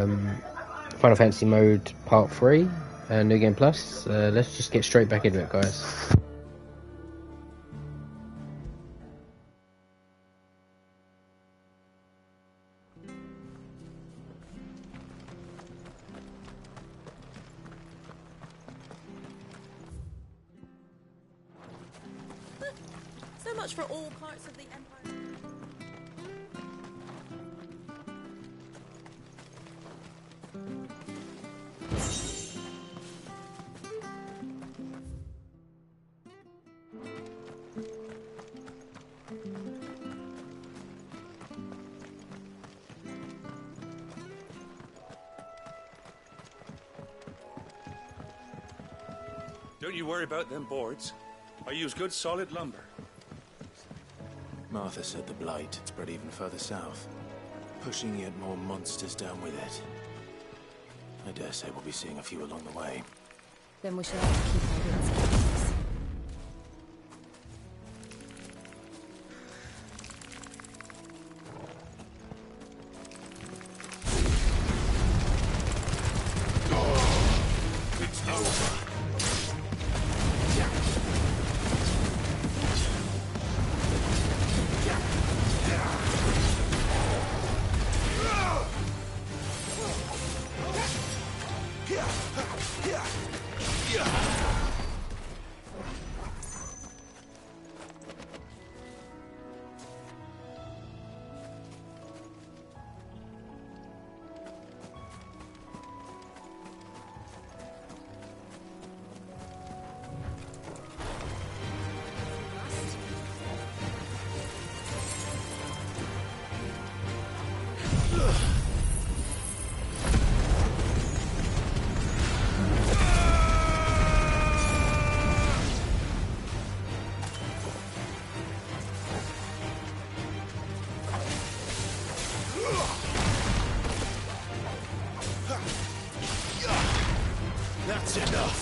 Final Fantasy Mode Part 3 and New Game Plus. Let's just get straight back into it, guys. So much for all parts of the Empire. Don't you worry about them boards. I use good solid lumber. Martha said the Blight spread even further south, pushing yet more monsters down with it. I dare say we'll be seeing a few along the way. Then we shall have to keep our wits about us. It's over. That's enough!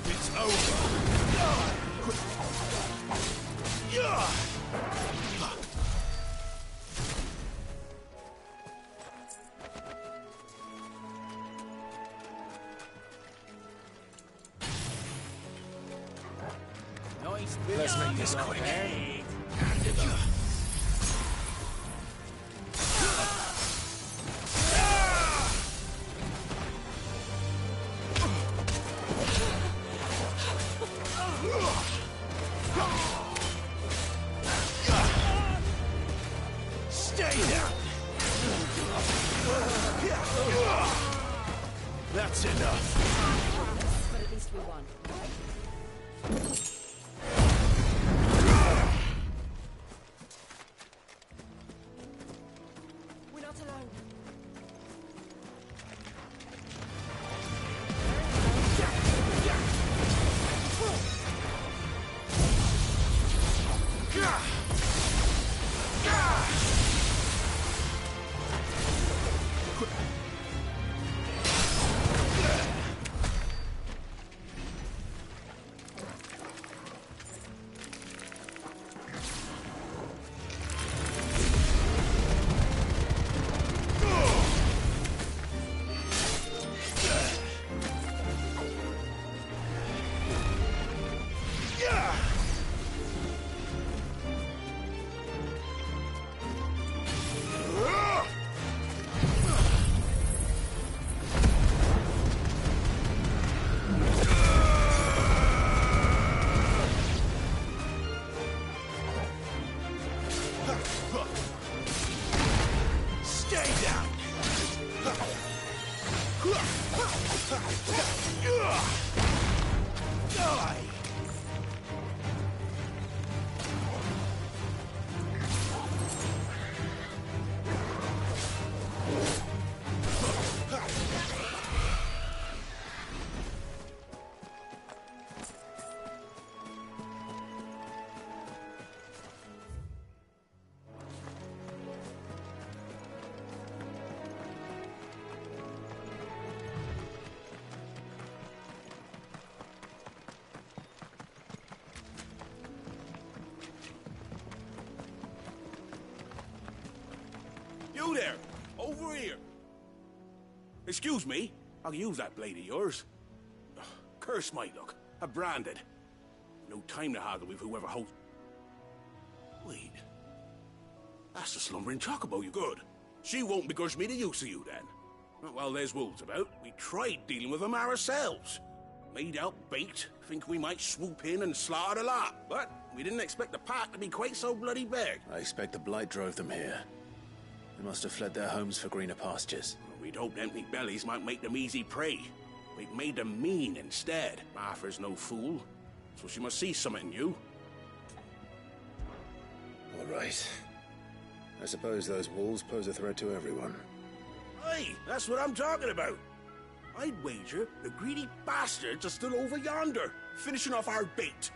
It's over. Let's make this quick. Stay down. That's enough! But at least we won. We're not alone. You there! Over here! Excuse me, I'll use that blade of yours. Ugh, curse my luck. I'm branded. No time to haggle with whoever holds... Wait. That's the slumbering chocobo, you good. She won't begrudge me the use of you, then. Not while there's wolves about. We tried dealing with them ourselves. Made out baked, think we might swoop in and slaughter the lot. But we didn't expect the pack to be quite so bloody big. I expect the blight drove them here. They must have fled their homes for greener pastures. We'd hoped empty bellies might make them easy prey. We've made them mean instead. Martha's no fool, so she must see something in you. All right. I suppose those wolves pose a threat to everyone. Aye, that's what I'm talking about. I'd wager the greedy bastards are still over yonder, finishing off our bait.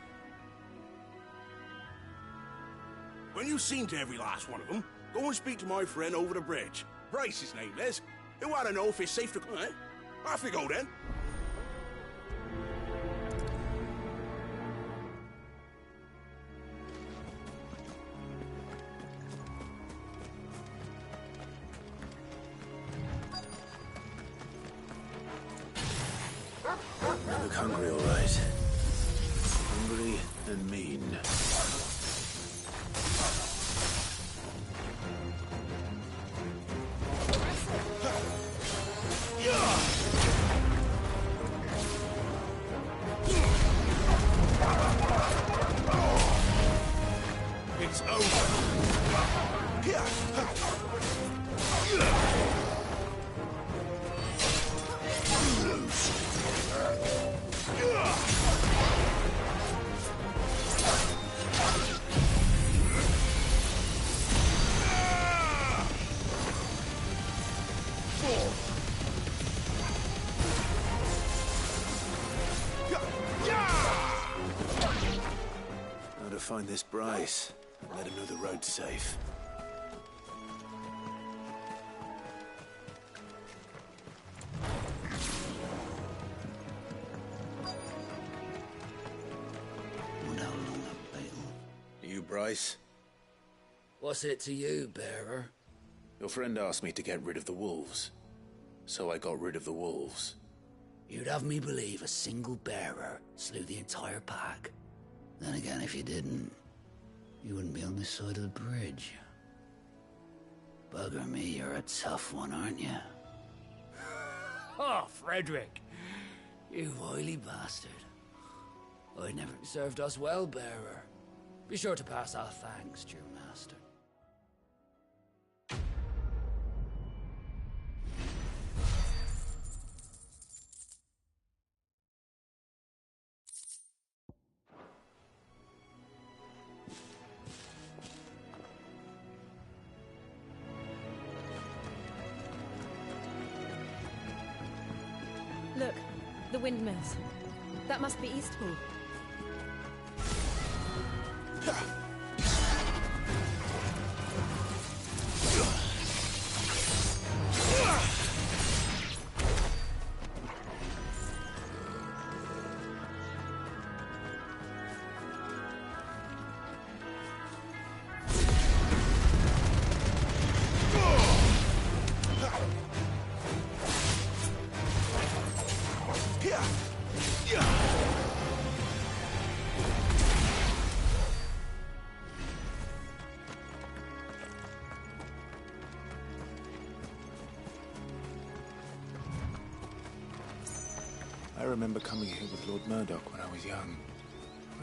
When you've seen to every last one of them, go and speak to my friend over the bridge. Bryce, his name is. He want to know if it's safe to... Off you go, then. You look hungry, all right. Hungry and mean. It's over. Now to find this Bryce and let him know the road's safe. You, Bryce? What's it to you, bearer? Your friend asked me to get rid of the wolves, so I got rid of the wolves. You'd have me believe a single bearer slew the entire pack. Then again, if you didn't, you wouldn't be on this side of the bridge. Bugger me, you're a tough one, aren't you? Oh, Frederick! You wily bastard. I'd never served us well, bearer. Be sure to pass our thanks, true master. Look, the windmills. That must be Eastpool. I remember coming here with Lord Murdoch when I was young.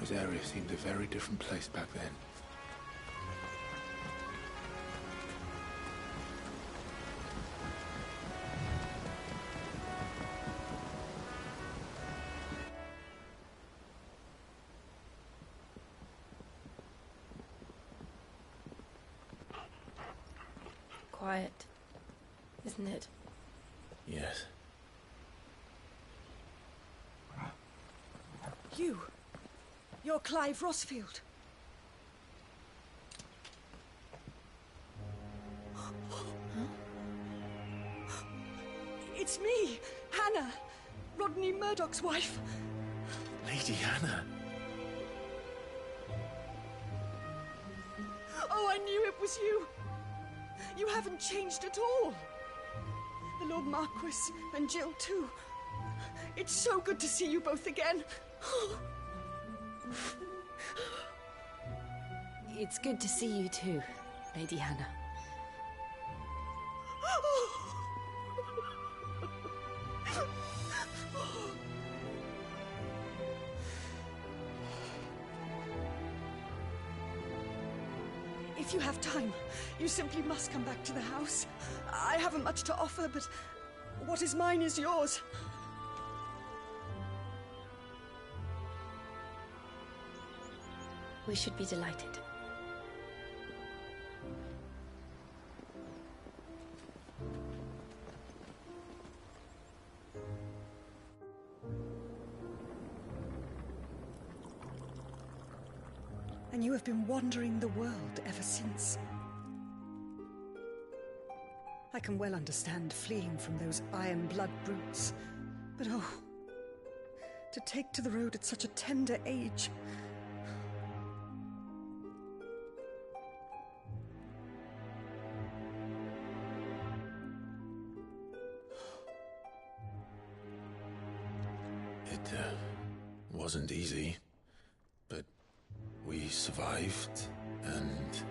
Rosaria seemed a very different place back then. Quiet, isn't it? Yes. You're Clive Rossfield. It's me, Hannah, Rodney Murdoch's wife. Lady Hannah. Oh, I knew it was you. You haven't changed at all. The Lord Marquis and Jill too. It's so good to see you both again. It's good to see you too, Lady Hannah. If you have time, you simply must come back to the house. I haven't much to offer, but what is mine is yours. We should be delighted. And you have been wandering the world ever since. I can well understand fleeing from those iron blood brutes, but oh, to take to the road at such a tender age. It wasn't easy, but we survived, and...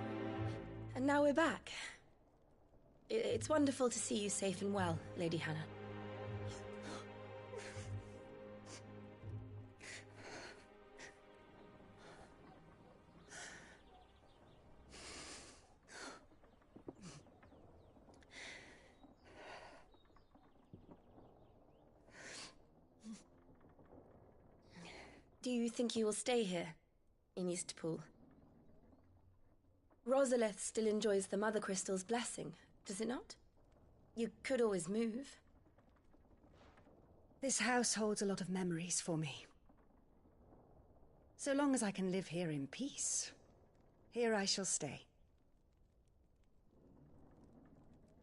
And now we're back. It's wonderful to see you safe and well, Lady Hannah. Do you think you will stay here, in Eastpool? Rosalith still enjoys the Mother Crystal's blessing, does it not? You could always move. This house holds a lot of memories for me. So long as I can live here in peace, here I shall stay.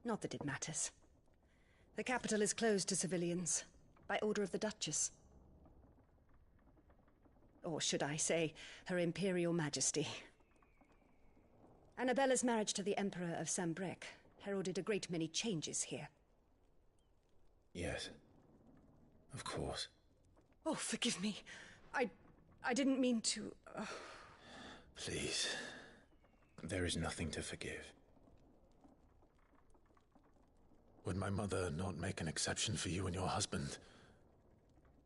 Not that it matters. The capital is closed to civilians, by order of the Duchess. Or should I say, Her Imperial Majesty. Annabella's marriage to the Emperor of Sambrec heralded a great many changes here. Yes. Of course. Oh, forgive me. I didn't mean to... Please. There is nothing to forgive. Would my mother not make an exception for you and your husband?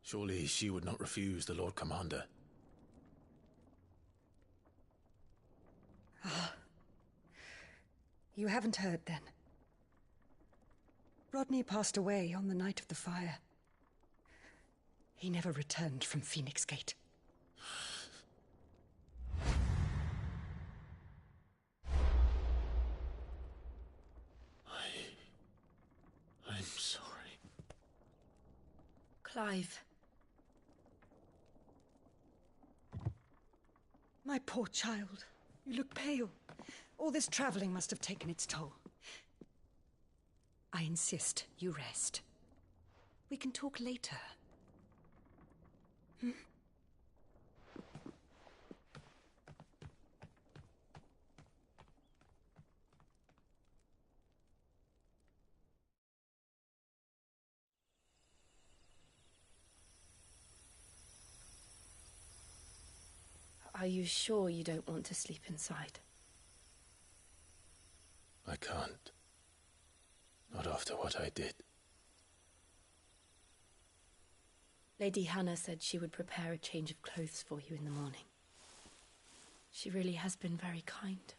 Surely she would not refuse the Lord Commander. You haven't heard, then. Rodney passed away on the night of the fire. He never returned from Phoenix Gate. I'm sorry. Clive. My poor child. You look pale. All this traveling must have taken its toll. I insist you rest. We can talk later. Are you sure you don't want to sleep inside? I can't. Not after what I did. Lady Hannah said she would prepare a change of clothes for you in the morning. She really has been very kind.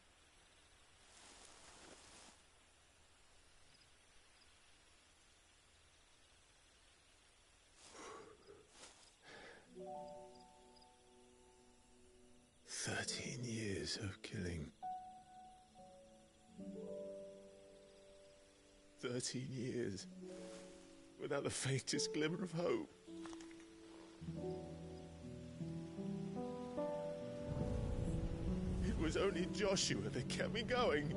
"13 years of killing. 13 years without the faintest glimmer of hope. It was only Joshua that kept me going.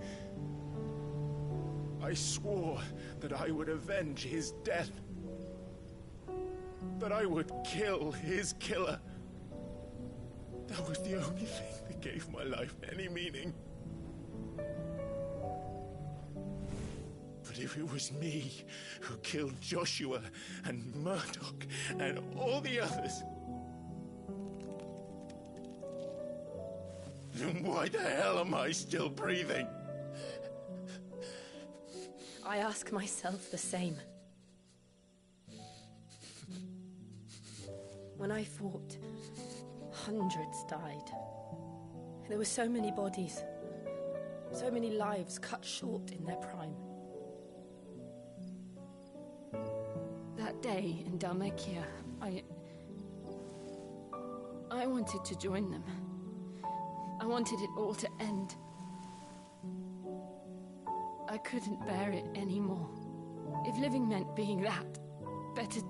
I swore that I would avenge his death. That I would kill his killer. That was the only thing that gave my life any meaning. if it was me who killed Joshua and Murdoch and all the others, then why the hell am I still breathing? I ask myself the same. When I fought, hundreds died. There were so many bodies, so many lives cut short in their prime. That day in Dhalmekia, I wanted to join them. I wanted it all to end. I couldn't bear it anymore. If living meant being that, better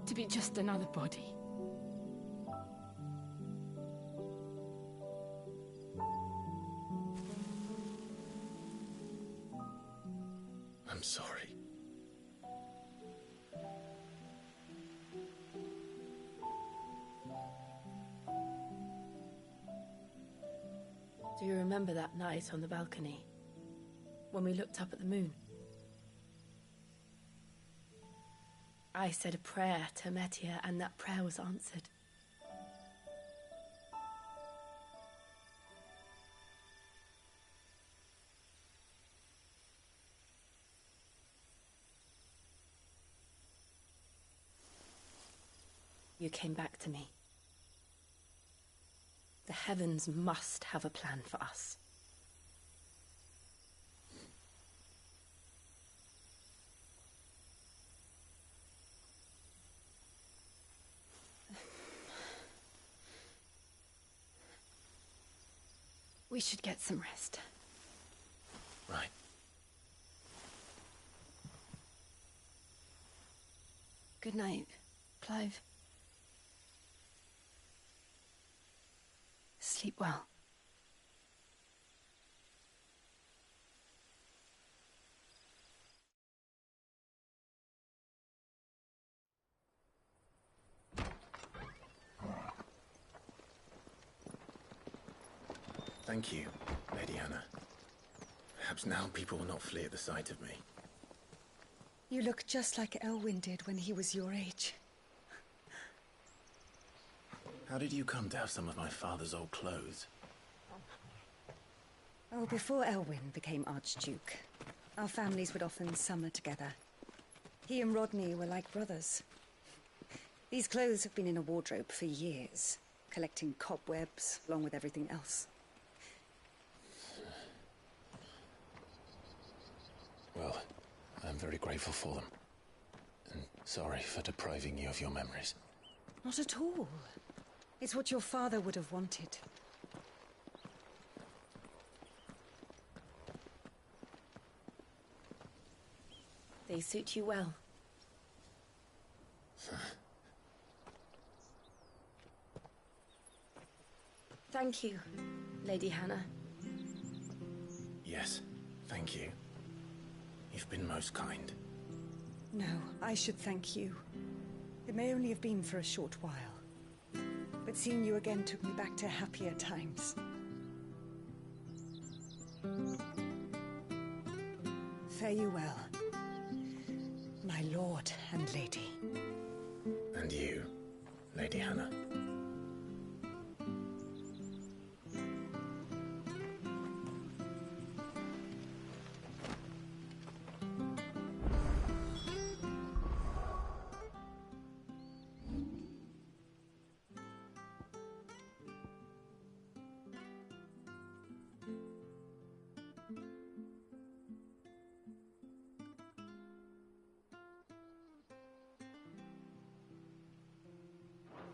to be just another body. I'm sorry. Do you remember that night on the balcony? When we looked up at the moon? I said a prayer to Metia, and that prayer was answered. You came back to me. The heavens must have a plan for us. We should get some rest. Right. Good night, Clive. Sleep well. Thank you, Lady Hannah. Perhaps now people will not flee at the sight of me. You look just like Elwyn did when he was your age. How did you come to have some of my father's old clothes? Oh, before Elwyn became Archduke, our families would often summer together. He and Rodney were like brothers. These clothes have been in a wardrobe for years, collecting cobwebs along with everything else. Well, I'm very grateful for them. And sorry for depriving you of your memories. Not at all. It's what your father would have wanted. They suit you well. Thank you, Lady Hannah. Yes, thank you. You've been most kind. No, I should thank you. It may only have been for a short while, but seeing you again took me back to happier times. Fare you well, my lord and lady. And you, Lady Hannah.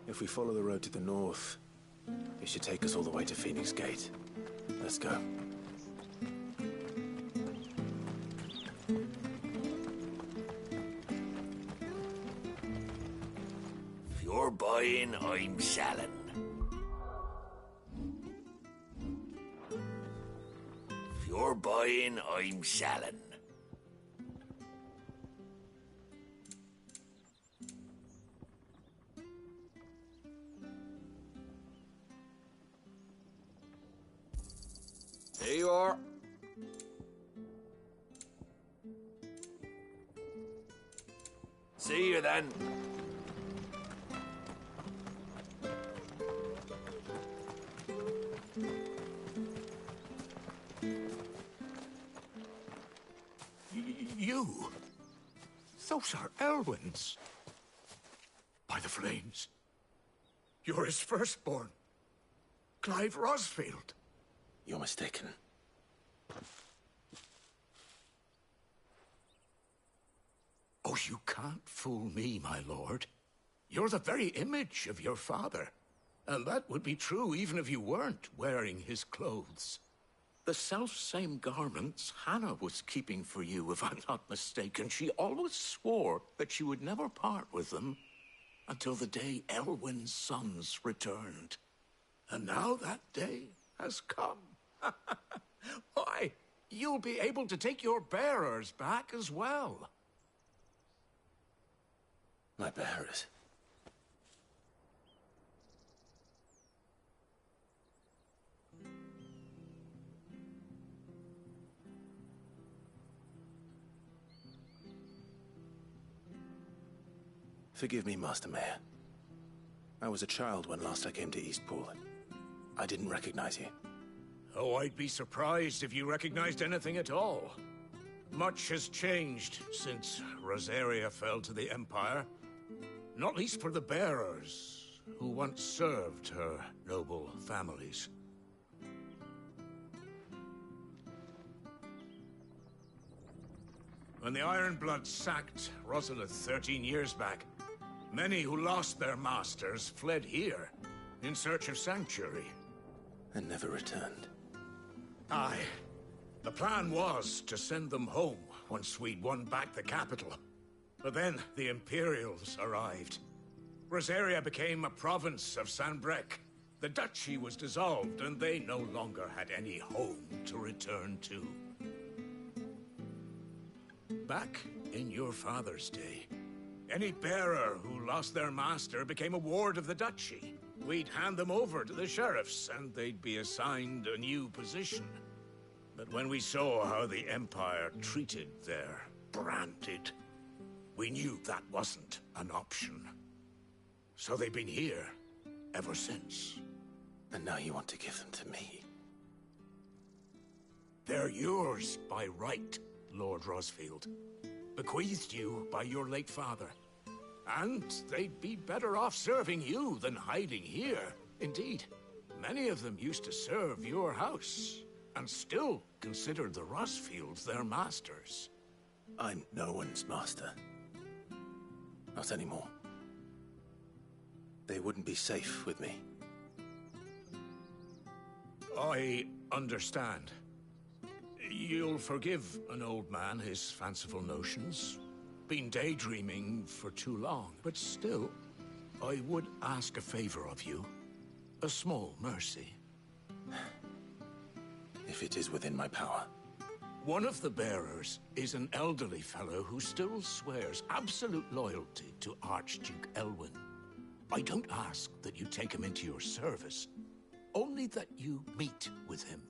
If we follow the road to the north, it should take us all the way to Phoenix Gate. Let's go. If you're buying, I'm selling. If you're buying, I'm selling. There you are. See you then. You? Those are Elwyn's. By the flames. You're his firstborn. Clive Rosfield. You're mistaken. Oh, you can't fool me, my lord. You're the very image of your father. And that would be true even if you weren't wearing his clothes. The self-same garments Hannah was keeping for you, if I'm not mistaken. She always swore that she would never part with them until the day Elwyn's sons returned. And now that day has come. Why, you'll be able to take your bearers back as well. My bearers. Forgive me, Master Mayor. I was a child when last I came to Eastpool. I didn't recognize you. Oh, I'd be surprised if you recognized anything at all. Much has changed since Rosaria fell to the Empire. Not least for the bearers, who once served her noble families. When the Ironbloods sacked Rosalith 13 years back, many who lost their masters fled here in search of sanctuary. And never returned. Aye. The plan was to send them home once we'd won back the capital. But then the Imperials arrived. Rosaria became a province of Sanbreque. The duchy was dissolved, and they no longer had any home to return to. Back in your father's day, any bearer who lost their master became a ward of the duchy. We'd hand them over to the sheriffs, and they'd be assigned a new position. But when we saw how the Empire treated their branded, we knew that wasn't an option. So they've been here ever since. And now you want to give them to me? They're yours by right, Lord Rosfield. Bequeathed you by your late father. And they'd be better off serving you than hiding here. Indeed, many of them used to serve your house, and still consider the Rosfields their masters. I'm no one's master. Not anymore. They wouldn't be safe with me. I understand. You'll forgive an old man his fanciful notions. Been daydreaming for too long, but still, I would ask a favor of you. A small mercy. If it is within my power. One of the bearers is an elderly fellow who still swears absolute loyalty to Archduke Elwyn. I don't ask that you take him into your service, only that you meet with him.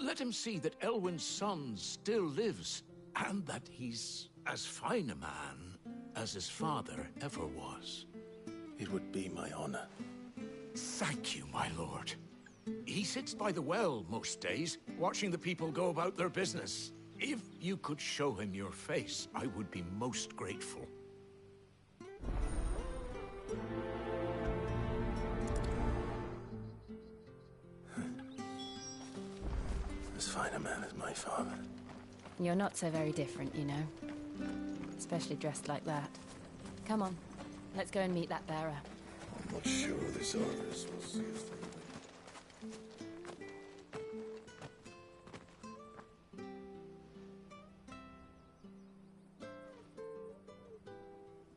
Let him see that Elwyn's son still lives, and that he's as fine a man as his father ever was. It would be my honor. Thank you, my lord. He sits by the well most days, watching the people go about their business. If you could show him your face, I would be most grateful. As fine a man as my father. You're not so very different, you know. Especially dressed like that. Come on, let's go and meet that bearer. I'm not sure this Argus will see us through.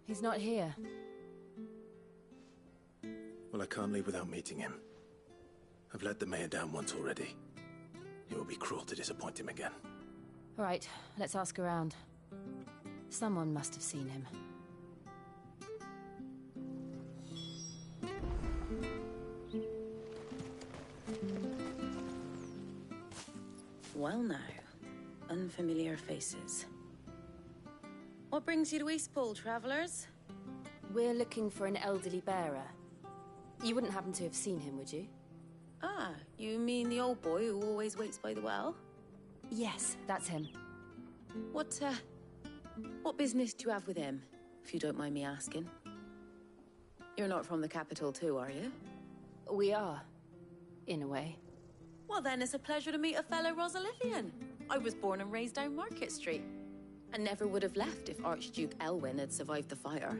He's not here. Well, I can't leave without meeting him. I've let the mayor down once already. It would be cruel to disappoint him again. All right, let's ask around. Someone must have seen him. Well now, unfamiliar faces. What brings you to Eastpool, travellers? We're looking for an elderly bearer. You wouldn't happen to have seen him, would you? Ah, you mean the old boy who always waits by the well? Yes, that's him. What business do you have with him, if you don't mind me asking? You're not from the capital too, are you? We are, in a way. Well then, it's a pleasure to meet a fellow Rosalithian. I was born and raised down Market Street. And never would have left if Archduke Elwyn had survived the fire.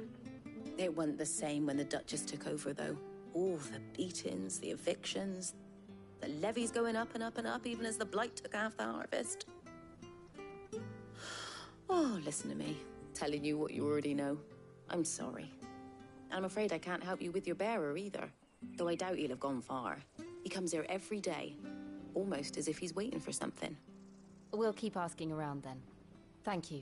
It wasn't the same when the Duchess took over, though. All the beatings, the evictions, the levies going up and up and up, even as the blight took half the harvest. Oh, listen to me, telling you what you already know. I'm sorry. And I'm afraid I can't help you with your bearer either, though I doubt he'll have gone far. He comes here every day, almost as if he's waiting for something. We'll keep asking around then. Thank you.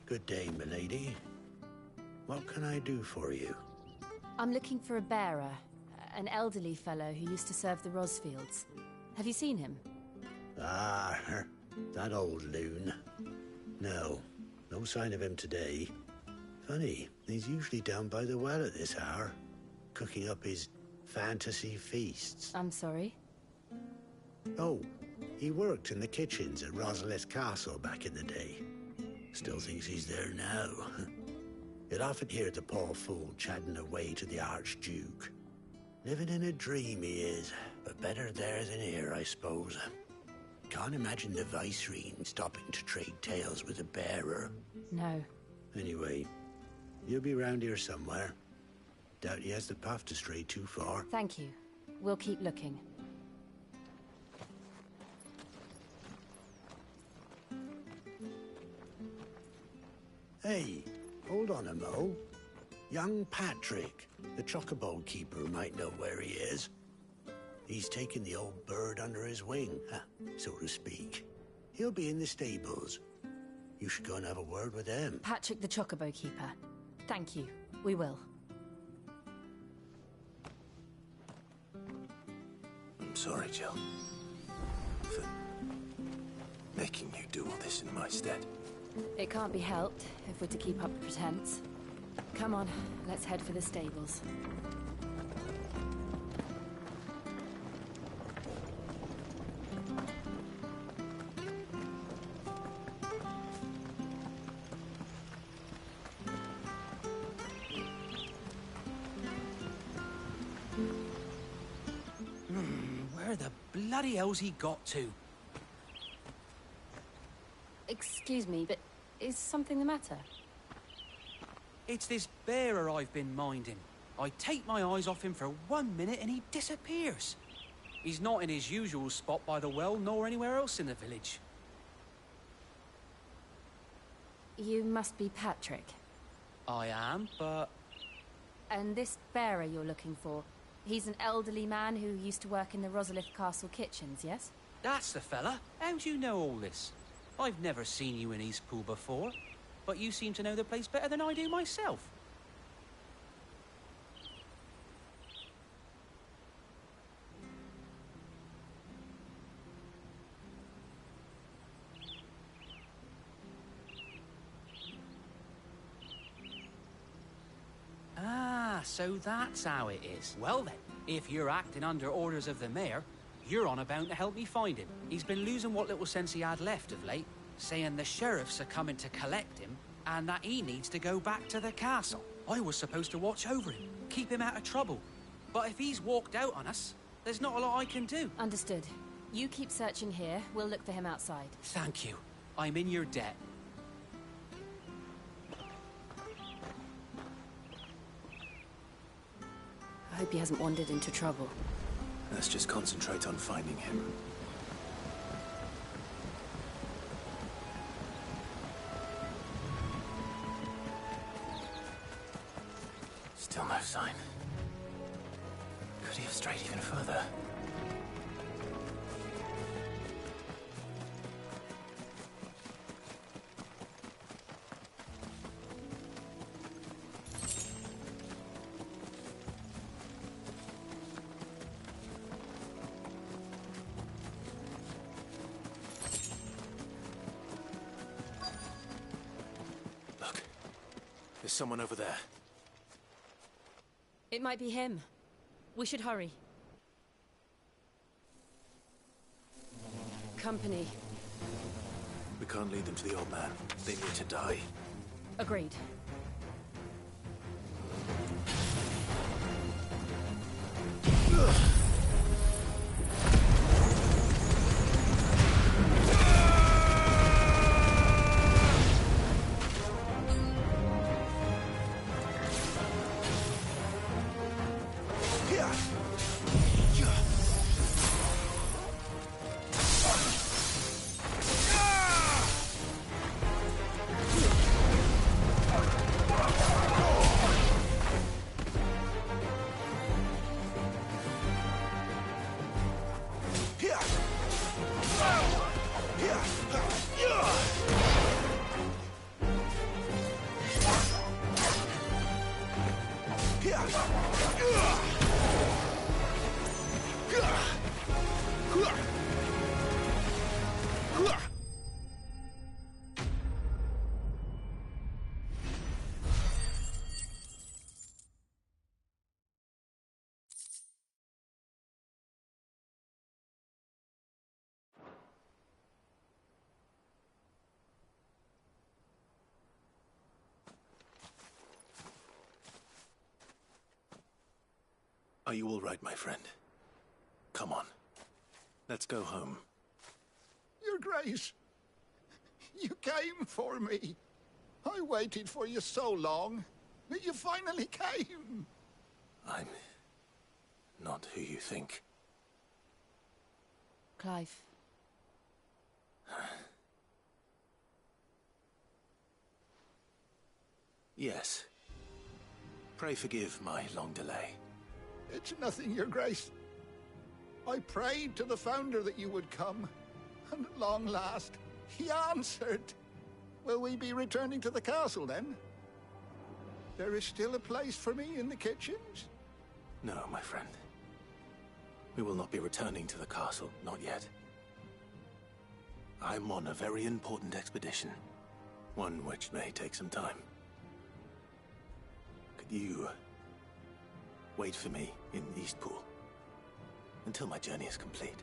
Good day, milady. What can I do for you? I'm looking for a bearer, an elderly fellow who used to serve the Rosfields. Have you seen him? Ah, that old loon. No sign of him today. Funny, he's usually down by the well at this hour, cooking up his fantasy feasts. I'm sorry? Oh, he worked in the kitchens at Rosalith Castle back in the day. Still thinks he's there now. You'd often hear the poor fool chatting away to the Archduke. Living in a dream he is, but better there than here, I suppose. Can't imagine the Viceroy stopping to trade tales with a bearer. No. Anyway, you'll be round here somewhere. Doubt he has the path to stray too far. Thank you. We'll keep looking. Hey, hold on a mo. Young Patrick, the chocobo keeper, might know where he is. He's taken the old bird under his wing, so to speak. He'll be in the stables. You should go and have a word with him. Patrick the Chocobo Keeper. Thank you. We will. I'm sorry, Jill, for making you do all this in my stead. It can't be helped if we're to keep up the pretense. Come on, let's head for the stables. Where the bloody hell's he got to? Excuse me, but is something the matter? It's this bearer I've been minding. I take my eyes off him for 1 minute and he disappears. He's not in his usual spot by the well, nor anywhere else in the village. You must be Patrick. I am, but... And this bearer you're looking for, he's an elderly man who used to work in the Rosalith Castle kitchens, yes? That's the fella. How do you know all this? I've never seen you in Eastpool before, but you seem to know the place better than I do myself. Ah, so that's how it is. Well then, if you're acting under orders of the mayor, you're on about to help me find him. He's been losing what little sense he had left of late, saying the sheriffs are coming to collect him and that he needs to go back to the castle. I was supposed to watch over him, keep him out of trouble. But if he's walked out on us, there's not a lot I can do. Understood. You keep searching here, we'll look for him outside. Thank you. I'm in your debt. he hasn't wandered into trouble. Let's just concentrate on finding him. Still no sign. Could he have strayed even further? Look, there's someone over there. It might be him. We should hurry. Company. We can't lead them to the old man. They need to die. Agreed. Are you all right, my friend? Come on. Let's go home. Your Grace, you came for me. I waited for you so long, but you finally came. I'm not who you think. Clive. Yes. Pray forgive my long delay. It's nothing, Your Grace. I prayed to the Founder that you would come, and at long last, he answered. Will we be returning to the castle, then? There is still a place for me in the kitchens? No, my friend. We will not be returning to the castle, not yet. I'm on a very important expedition. One which may take some time. Could you wait for me in Eastpool until my journey is complete?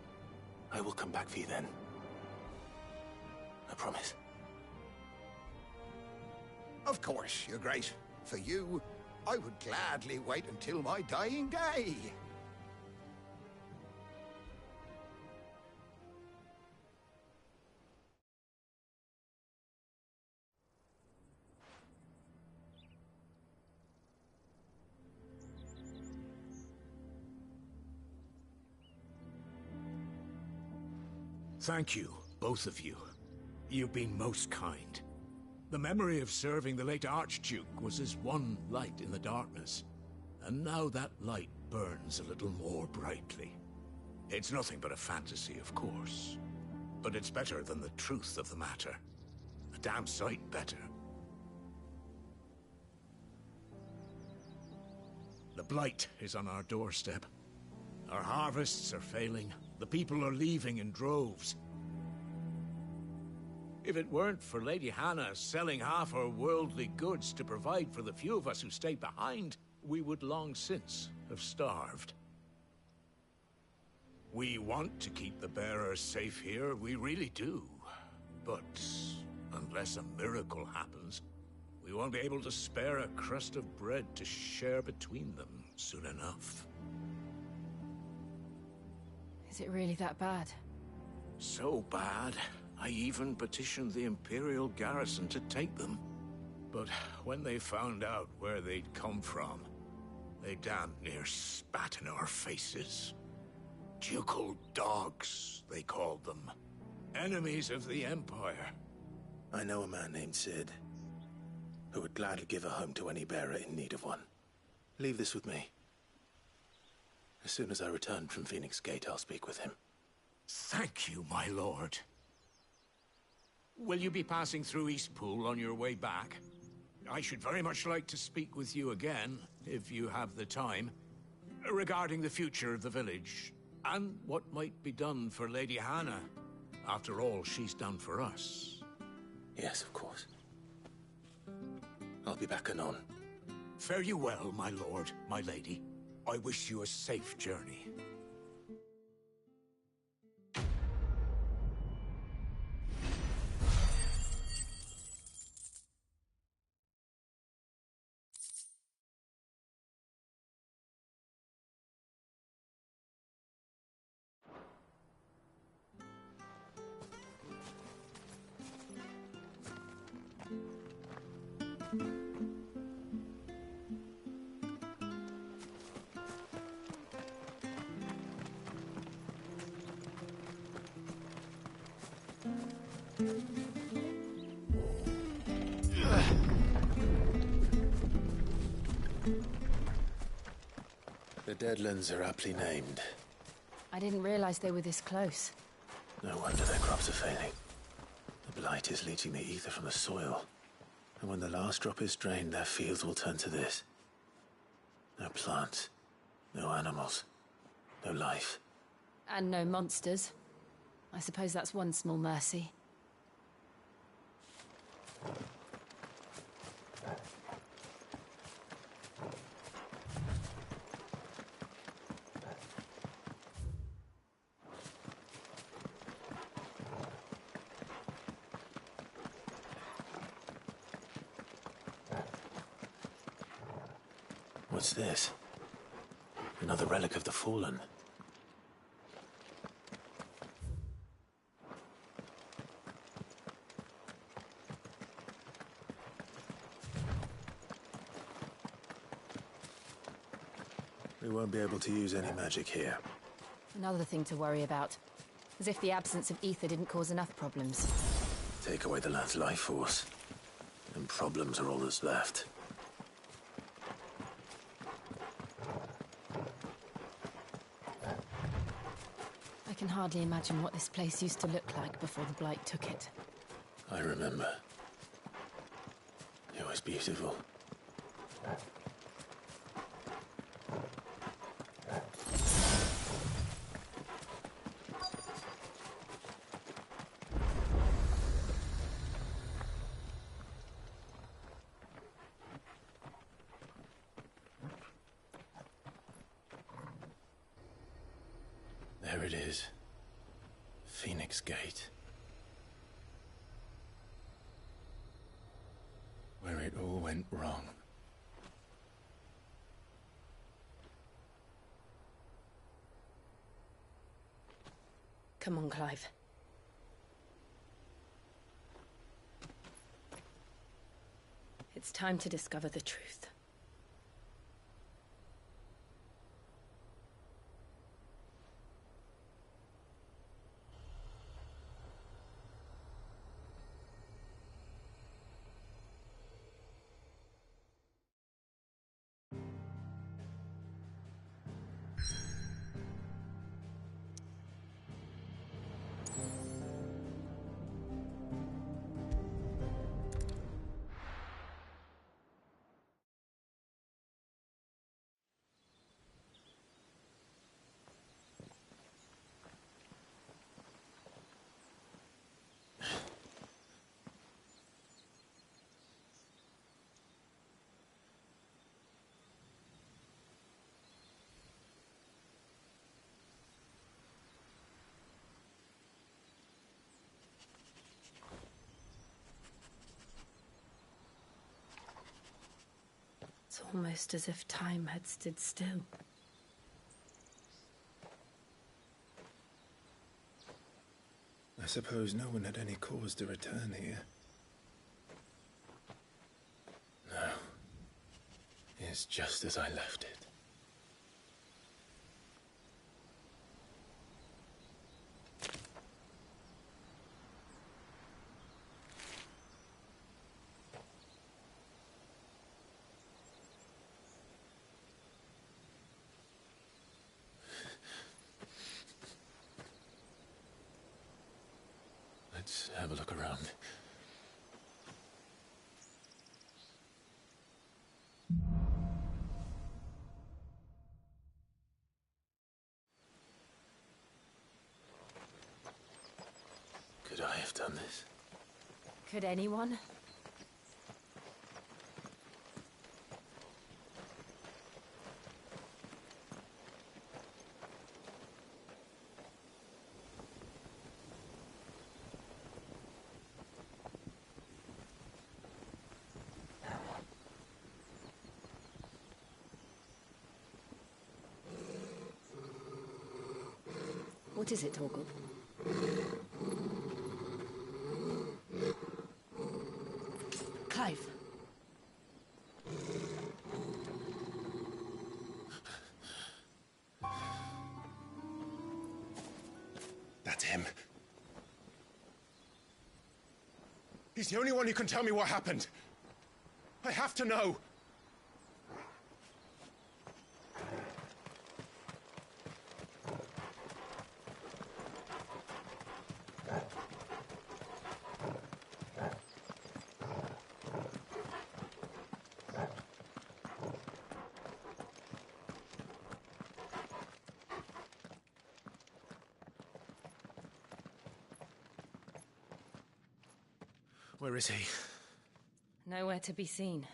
I will come back for you then. I promise. Of course, Your Grace. For you, I would gladly wait until my dying day. Thank you, both of you. You've been most kind. The memory of serving the late Archduke was as one light in the darkness, and now that light burns a little more brightly. It's nothing but a fantasy, of course, but it's better than the truth of the matter. A damn sight better. The Blight is on our doorstep. Our harvests are failing. The people are leaving in droves. If it weren't for Lady Hannah selling half her worldly goods to provide for the few of us who stayed behind, we would long since have starved. We want to keep the bearers safe here, we really do. But unless a miracle happens, we won't be able to spare a crust of bread to share between them soon enough. Is it really that bad? So bad, I even petitioned the Imperial garrison to take them. But when they found out where they'd come from, They damn near spat in our faces. Ducal dogs, they called them. Enemies of the Empire. I know a man named Cid, who would gladly give a home to any bearer in need of one. Leave this with me. As soon as I return from Phoenix Gate, I'll speak with him. Thank you, my lord. Will you be passing through Eastpool on your way back? I should very much like to speak with you again, if you have the time, regarding the future of the village, and what might be done for Lady Hannah. After all, she's done for us. Yes, of course. I'll be back anon. Fare you well, my lord, my lady. I wish you a safe journey. The Deadlands are aptly named. I didn't realize they were this close. No wonder their crops are failing. The blight is leaching the ether from the soil. And when the last drop is drained, their fields will turn to this. No plants, no animals, no life. And no monsters. I suppose that's one small mercy. What's this? Another relic of the Fallen. We won't be able to use any magic here. Another thing to worry about. As if the absence of ether didn't cause enough problems. Take away the lad's life force, and problems are all that's left. I can hardly imagine what this place used to look like before the Blight took it. I remember. It was beautiful. There it is. Phoenix Gate. Where it all went wrong. Come on, Clive. It's time to discover the truth. It's almost as if time had stood still. I suppose no one had any cause to return here. No. is just as I left it. Let's have a look around. Could I have done this? Could anyone? What is it, Torgal? Clive. That's him. He's the only one who can tell me what happened. I have to know. Where is he? Nowhere to be seen.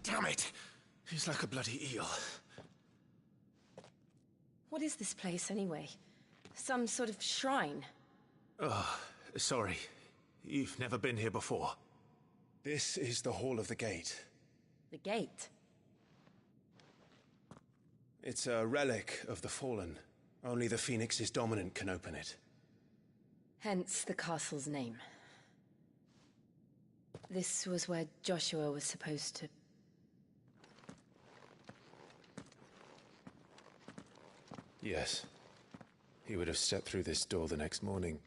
Damn it! He's like a bloody eel. What is this place, anyway? Some sort of shrine? Oh, sorry. You've never been here before. This is the Hall of the Gate. The gate? It's a relic of the Fallen. Only the Phoenix's dominant can open it. Hence the castle's name. This was where Joshua was supposed to... Yes. He would have stepped through this door the next morning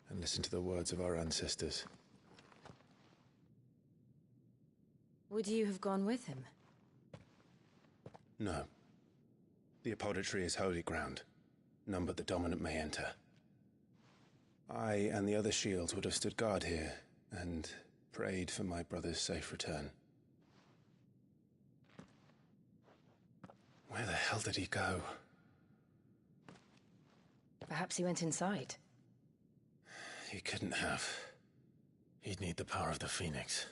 and listened to the words of our ancestors. Would you have gone with him? No. The Apodatory is holy ground. None but the dominant may enter. I and the other shields would have stood guard here and prayed for my brother's safe return. Where the hell did he go? Perhaps he went inside. He couldn't have. He'd need the power of the Phoenix.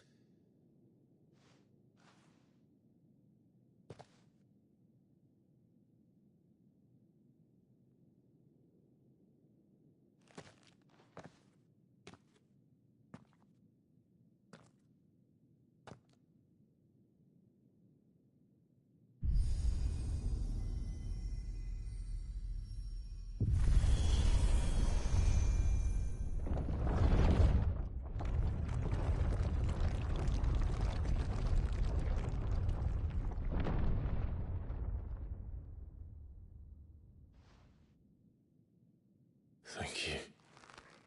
Thank you,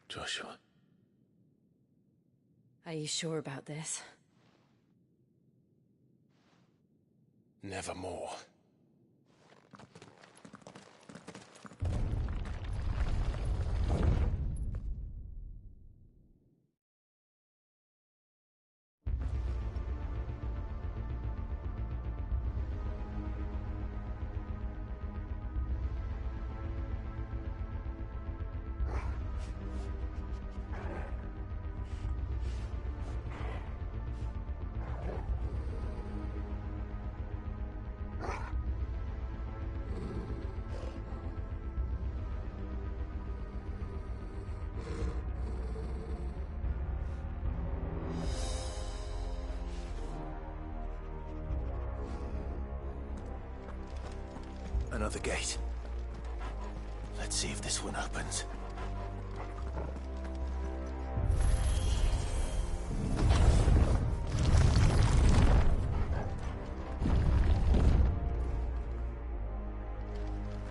Joshua. Are you sure about this? Nevermore. Another gate. Let's Let's see if this one opens.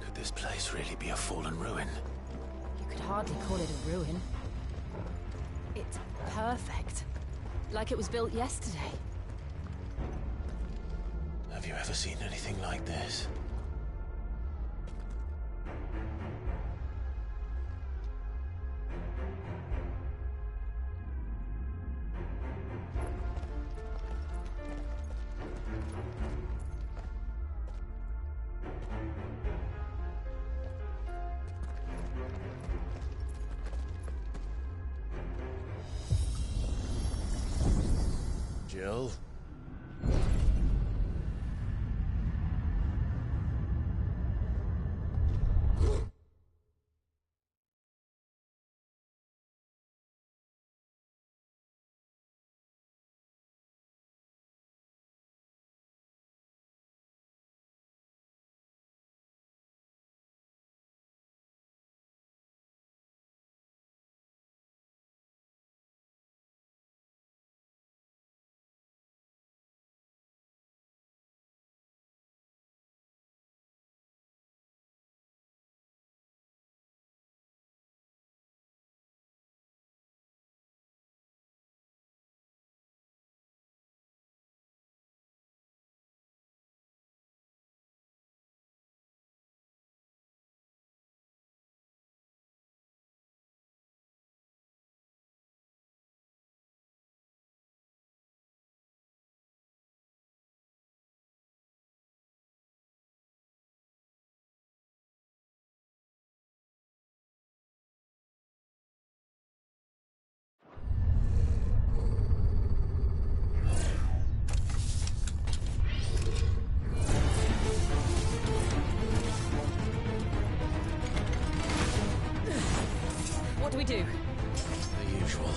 Could this place really be a fallen ruin? You could hardly call it a ruin. It's perfect. Like it was built yesterday. Have you ever seen anything like this? Jill? What do we do? The usual.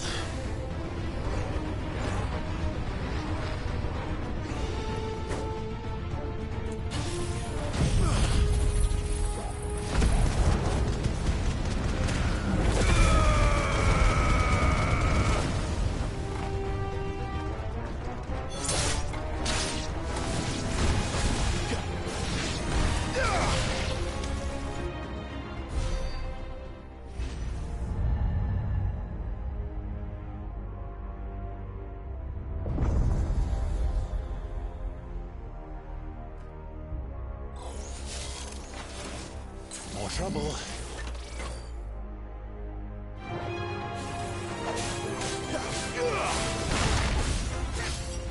More trouble.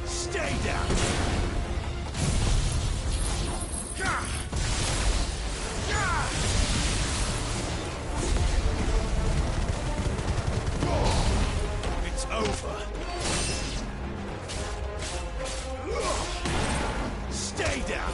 Stay down! It's over. Stay down!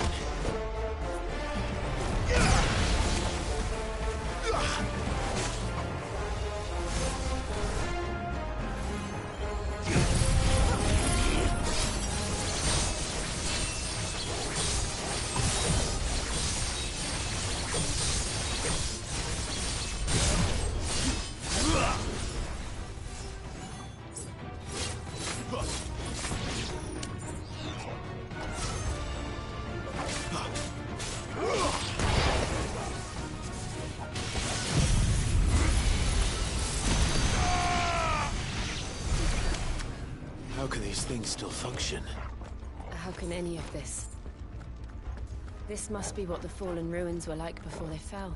How can these things still function? How can any of this? This must be what the fallen ruins were like before they fell.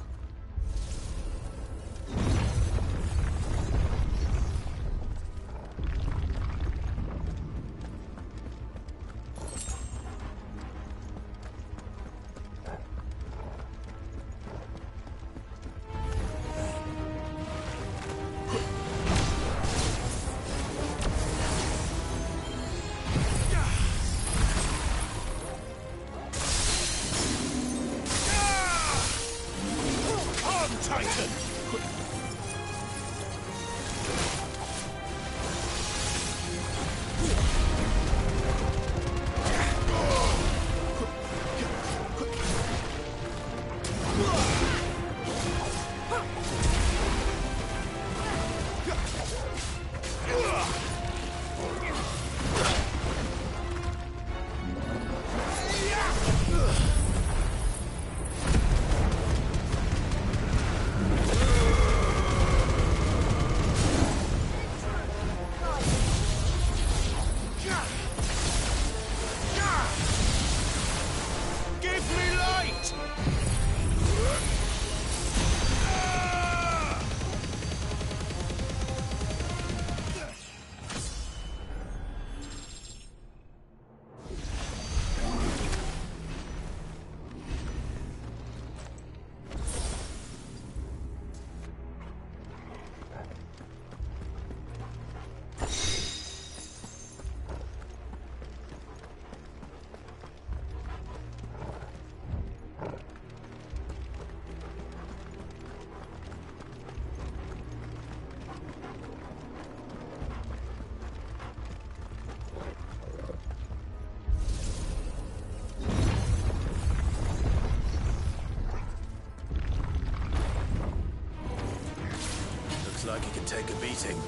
like it can take a beating.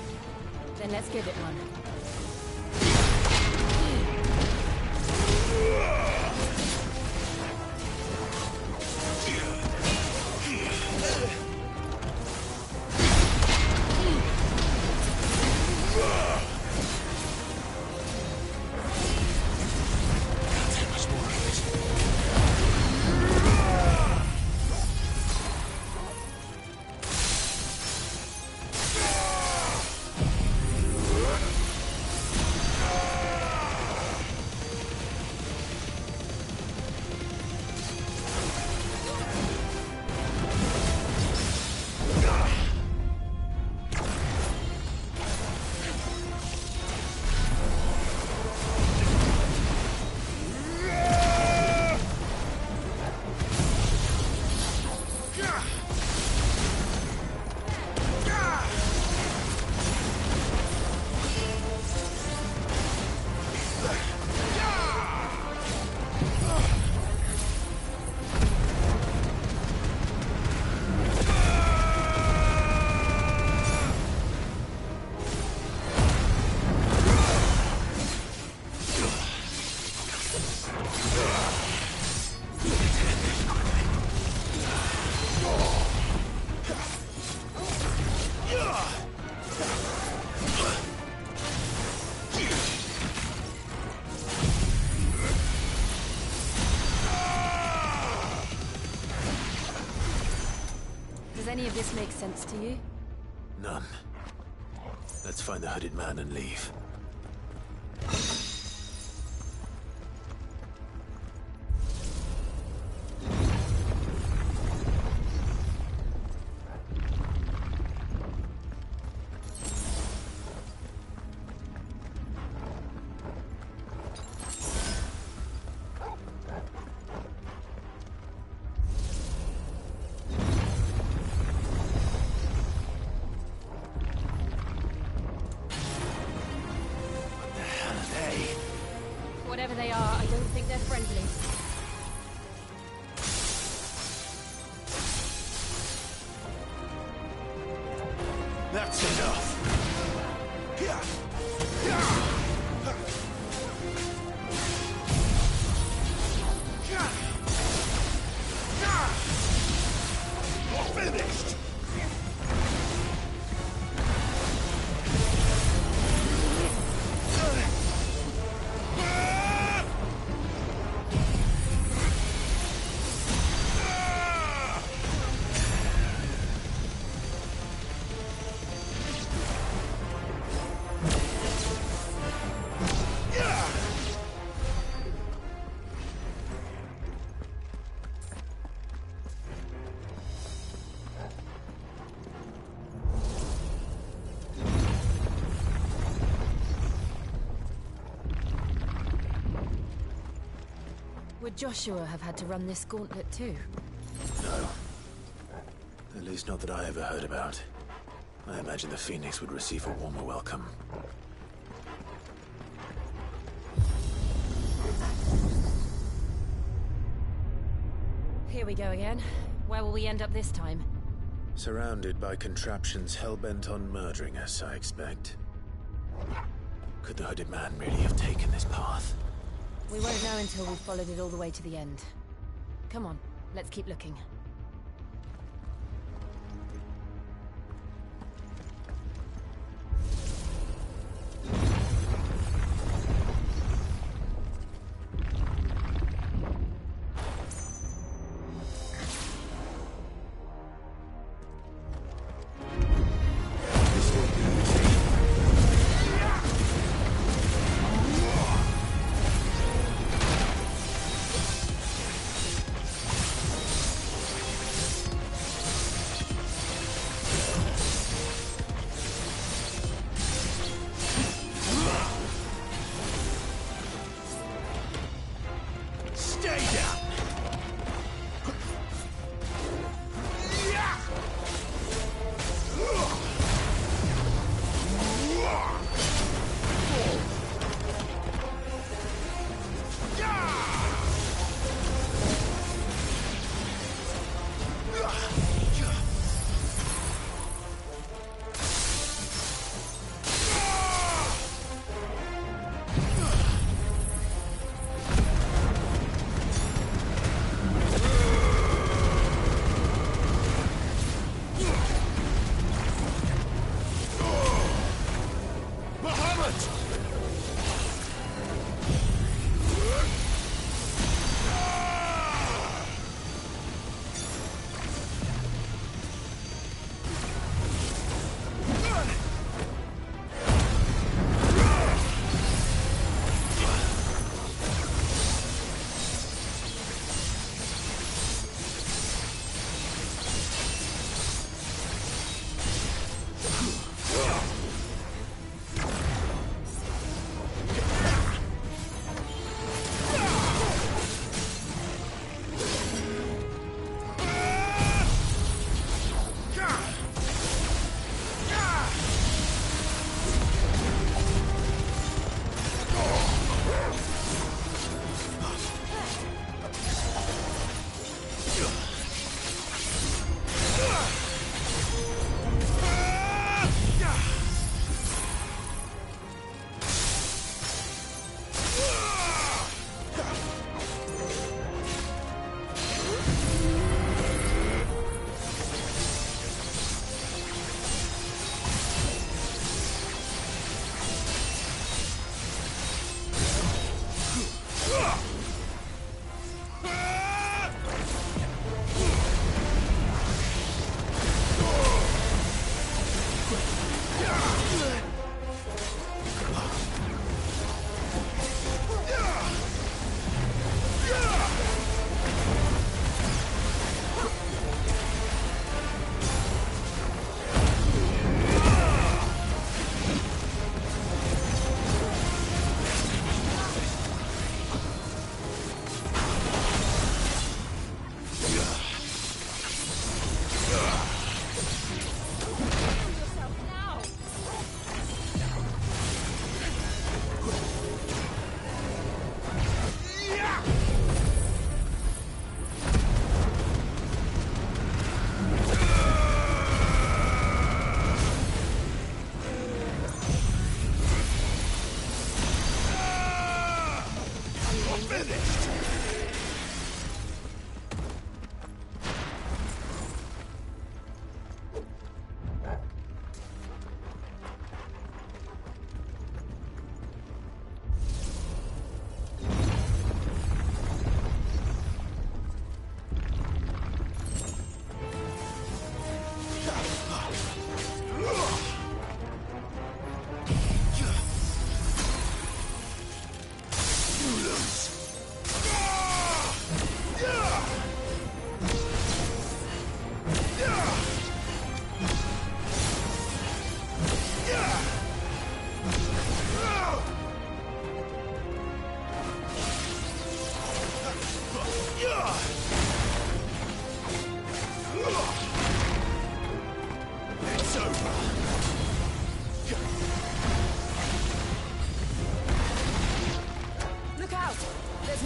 Then let's give it one. Does any of this make sense to you? None. Let's find the hooded man and leave. Whatever they are, I don't think they're friendly. That's enough! Finished! Would Joshua have had to run this gauntlet too? No. At least not that I ever heard about. I imagine the Phoenix would receive a warmer welcome. Here we go again. Where will we end up this time? Surrounded by contraptions hell-bent on murdering us, I expect. Could the hooded man really have taken this path? We won't know until we've followed it all the way to the end. Come on, let's keep looking.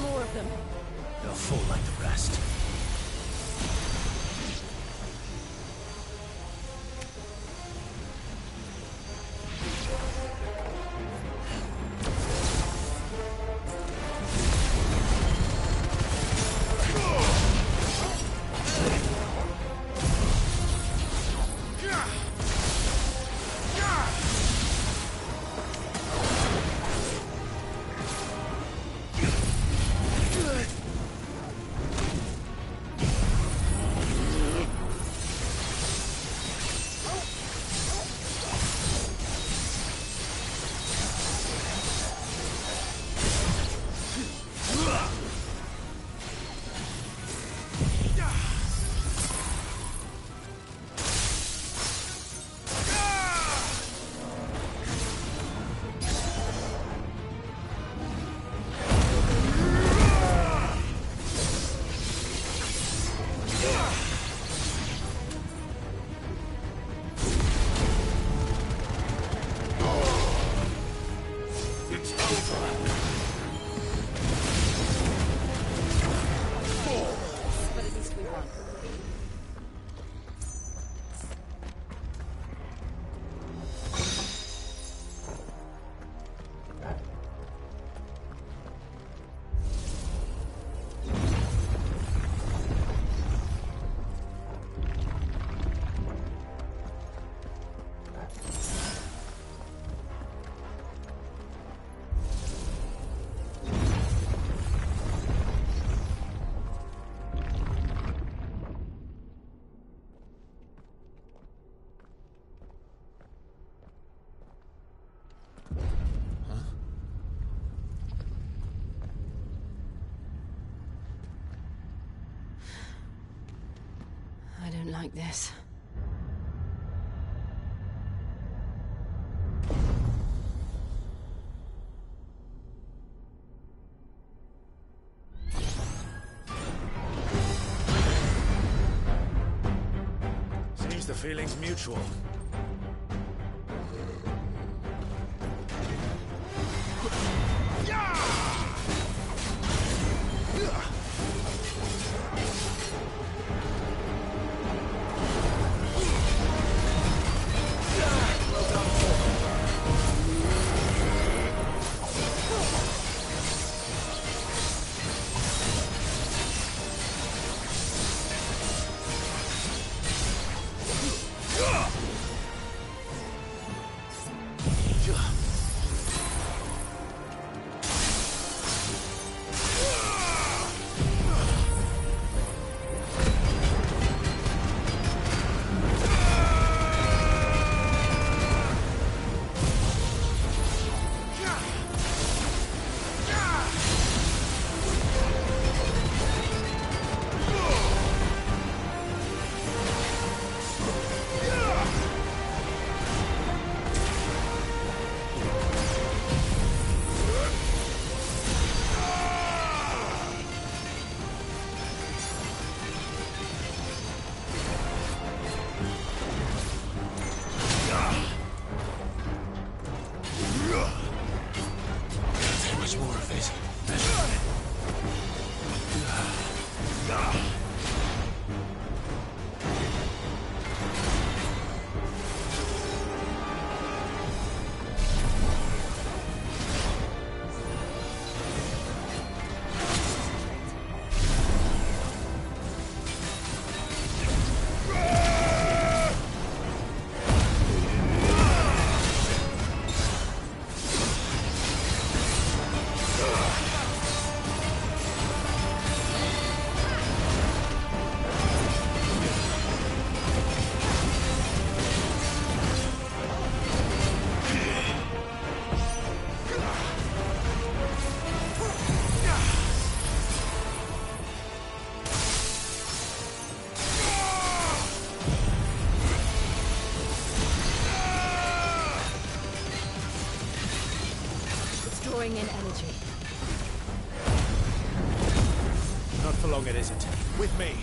more of them. They'll fall like the rest. I don't like this. Seems the feeling's mutual. Drawing in energy. Not for long, it isn't. With me.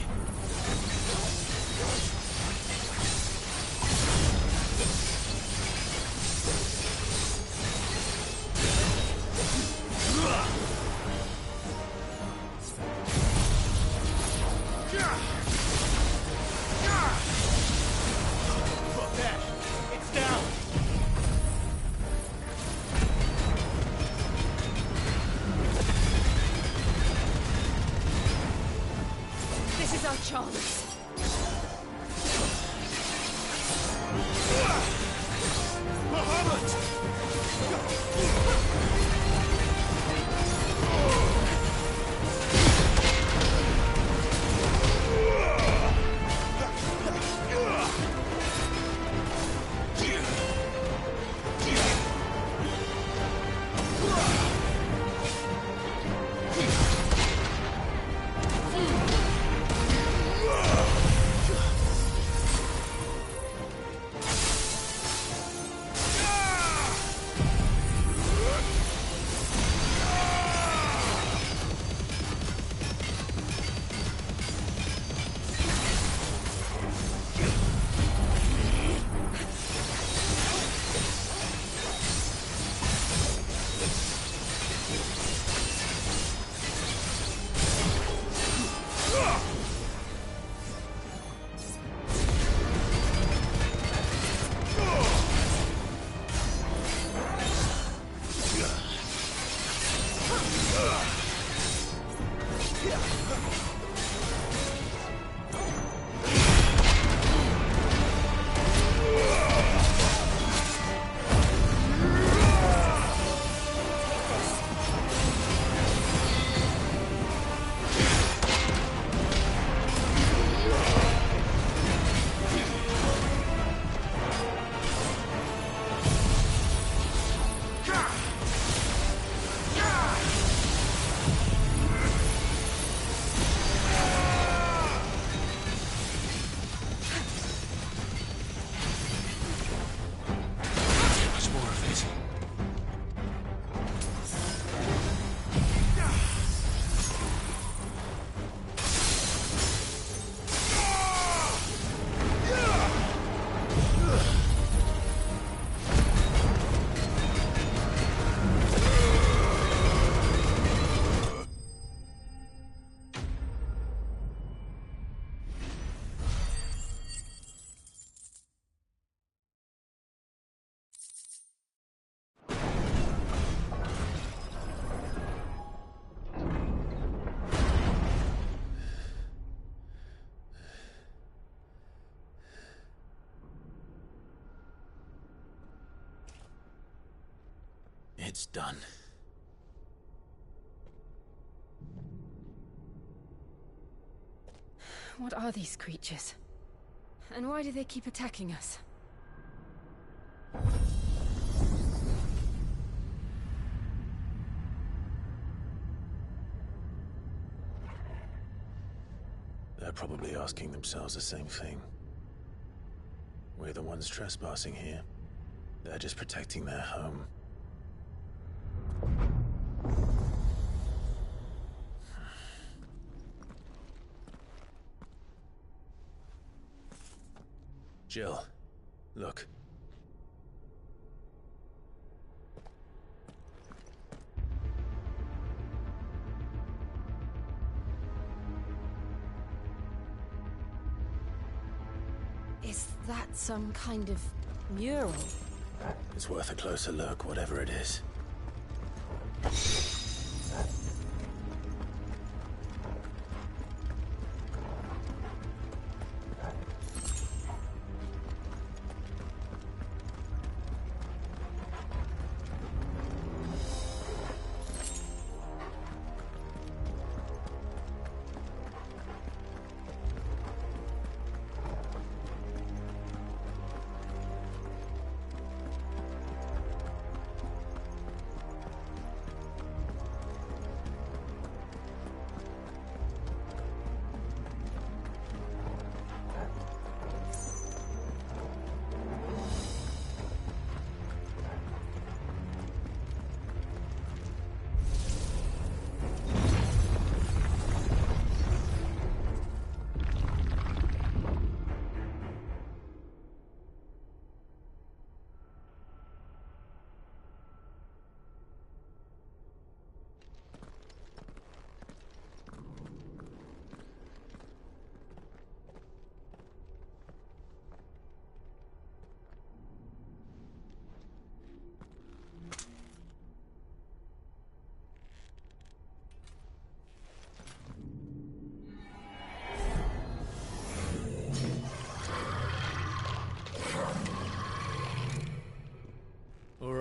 It's done. What are these creatures? And why do they keep attacking us? They're probably asking themselves the same thing. We're the ones trespassing here. They're just protecting their home. Jill, look. Is that some kind of mural? It's worth a closer look, whatever it is.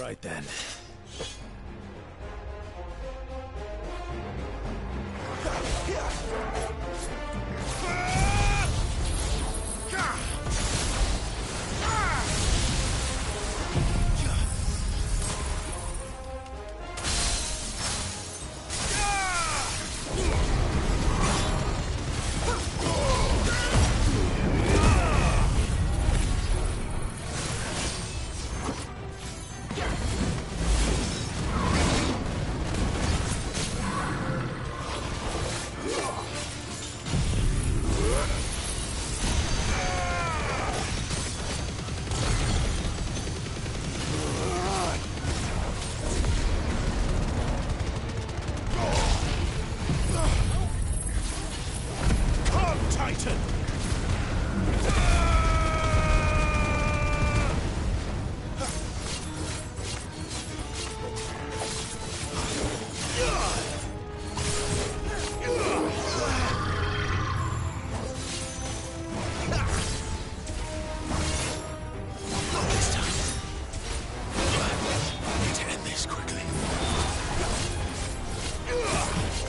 right then.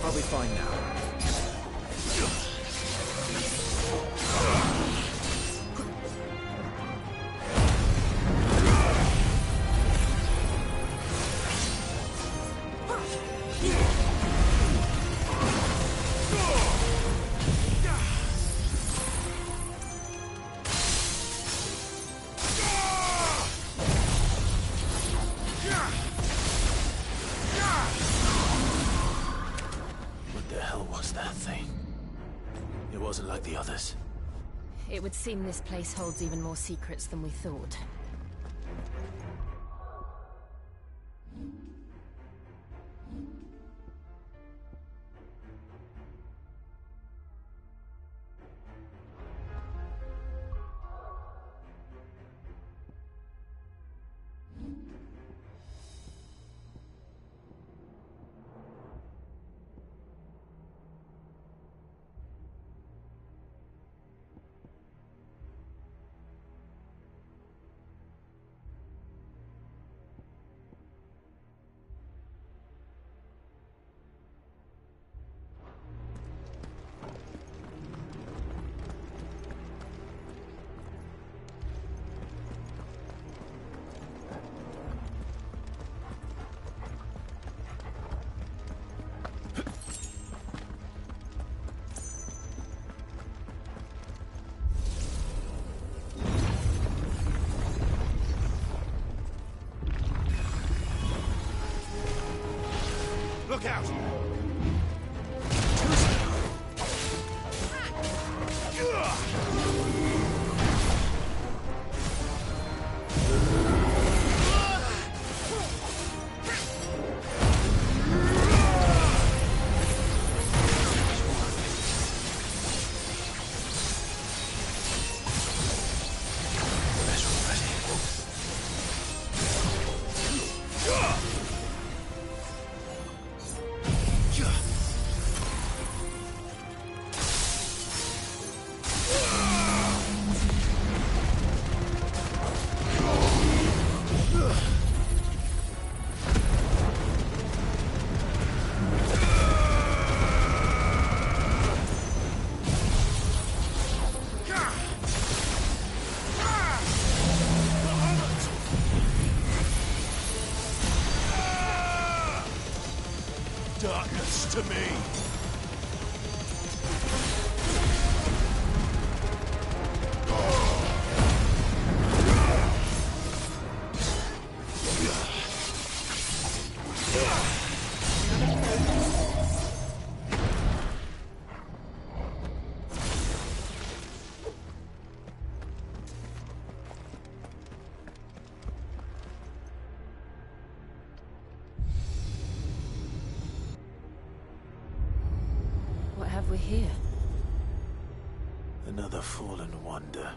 I'll be fine now. Like the others. It would seem this place holds even more secrets than we thought. Look out! Darkness to me! We're here. Another fallen wonder.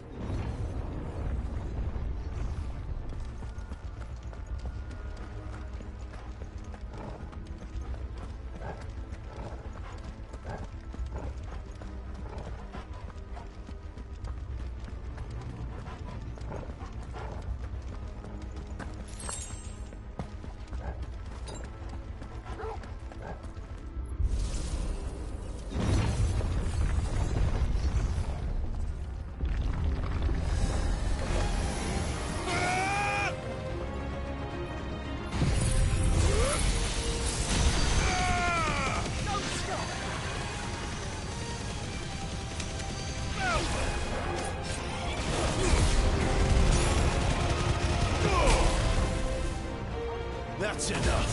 That's enough.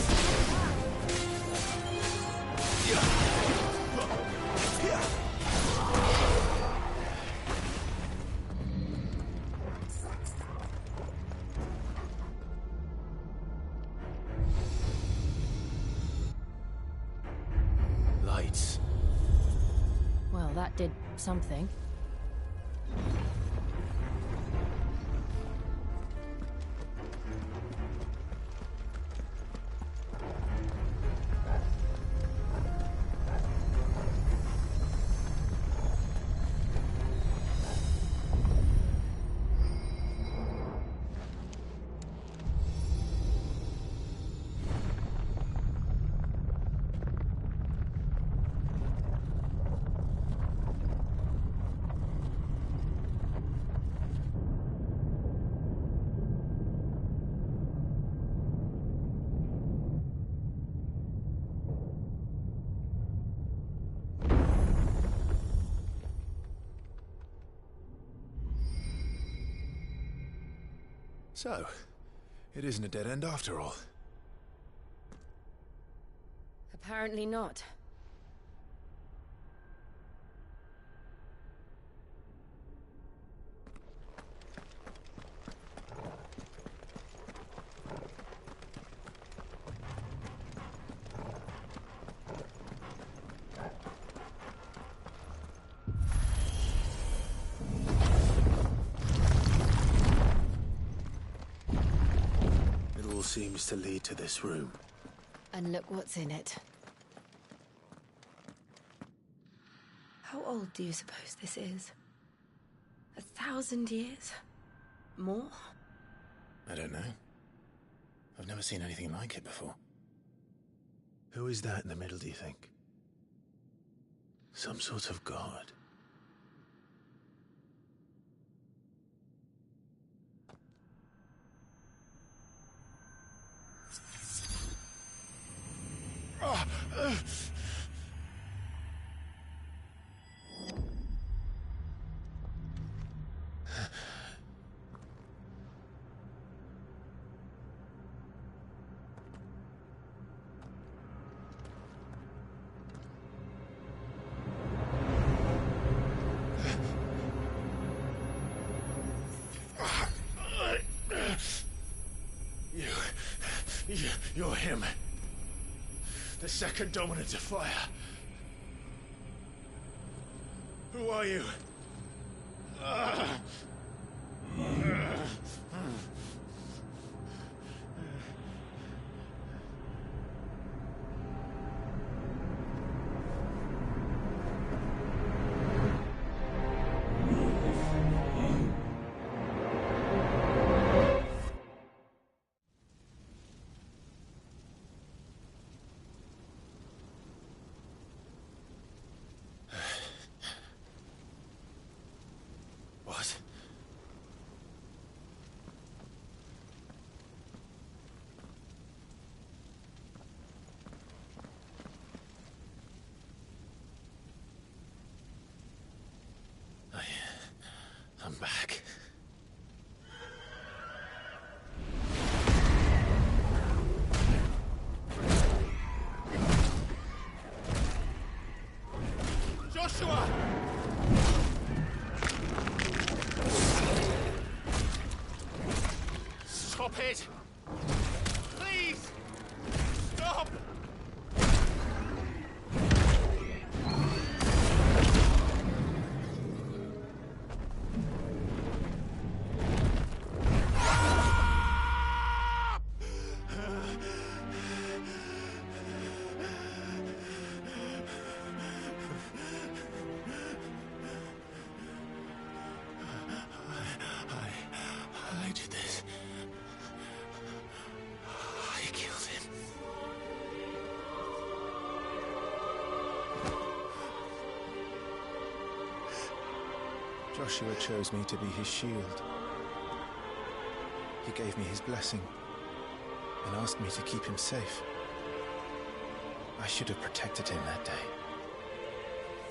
Lights. Well, that did something. So, it isn't a dead end after all. Apparently not. Seems to lead to this room. And look what's in it. How old do you suppose this is? 1,000 years? More? I don't know. I've never seen anything like it before. Who is that in the middle, do you think? Some sort of god? You're him. The second dominant of fire. Who are you? What? I'm back. Joshua! Stop it! Please! Stop! I did this. I killed him. Joshua chose me to be his shield. He gave me his blessing and asked me to keep him safe. I should have protected him that day.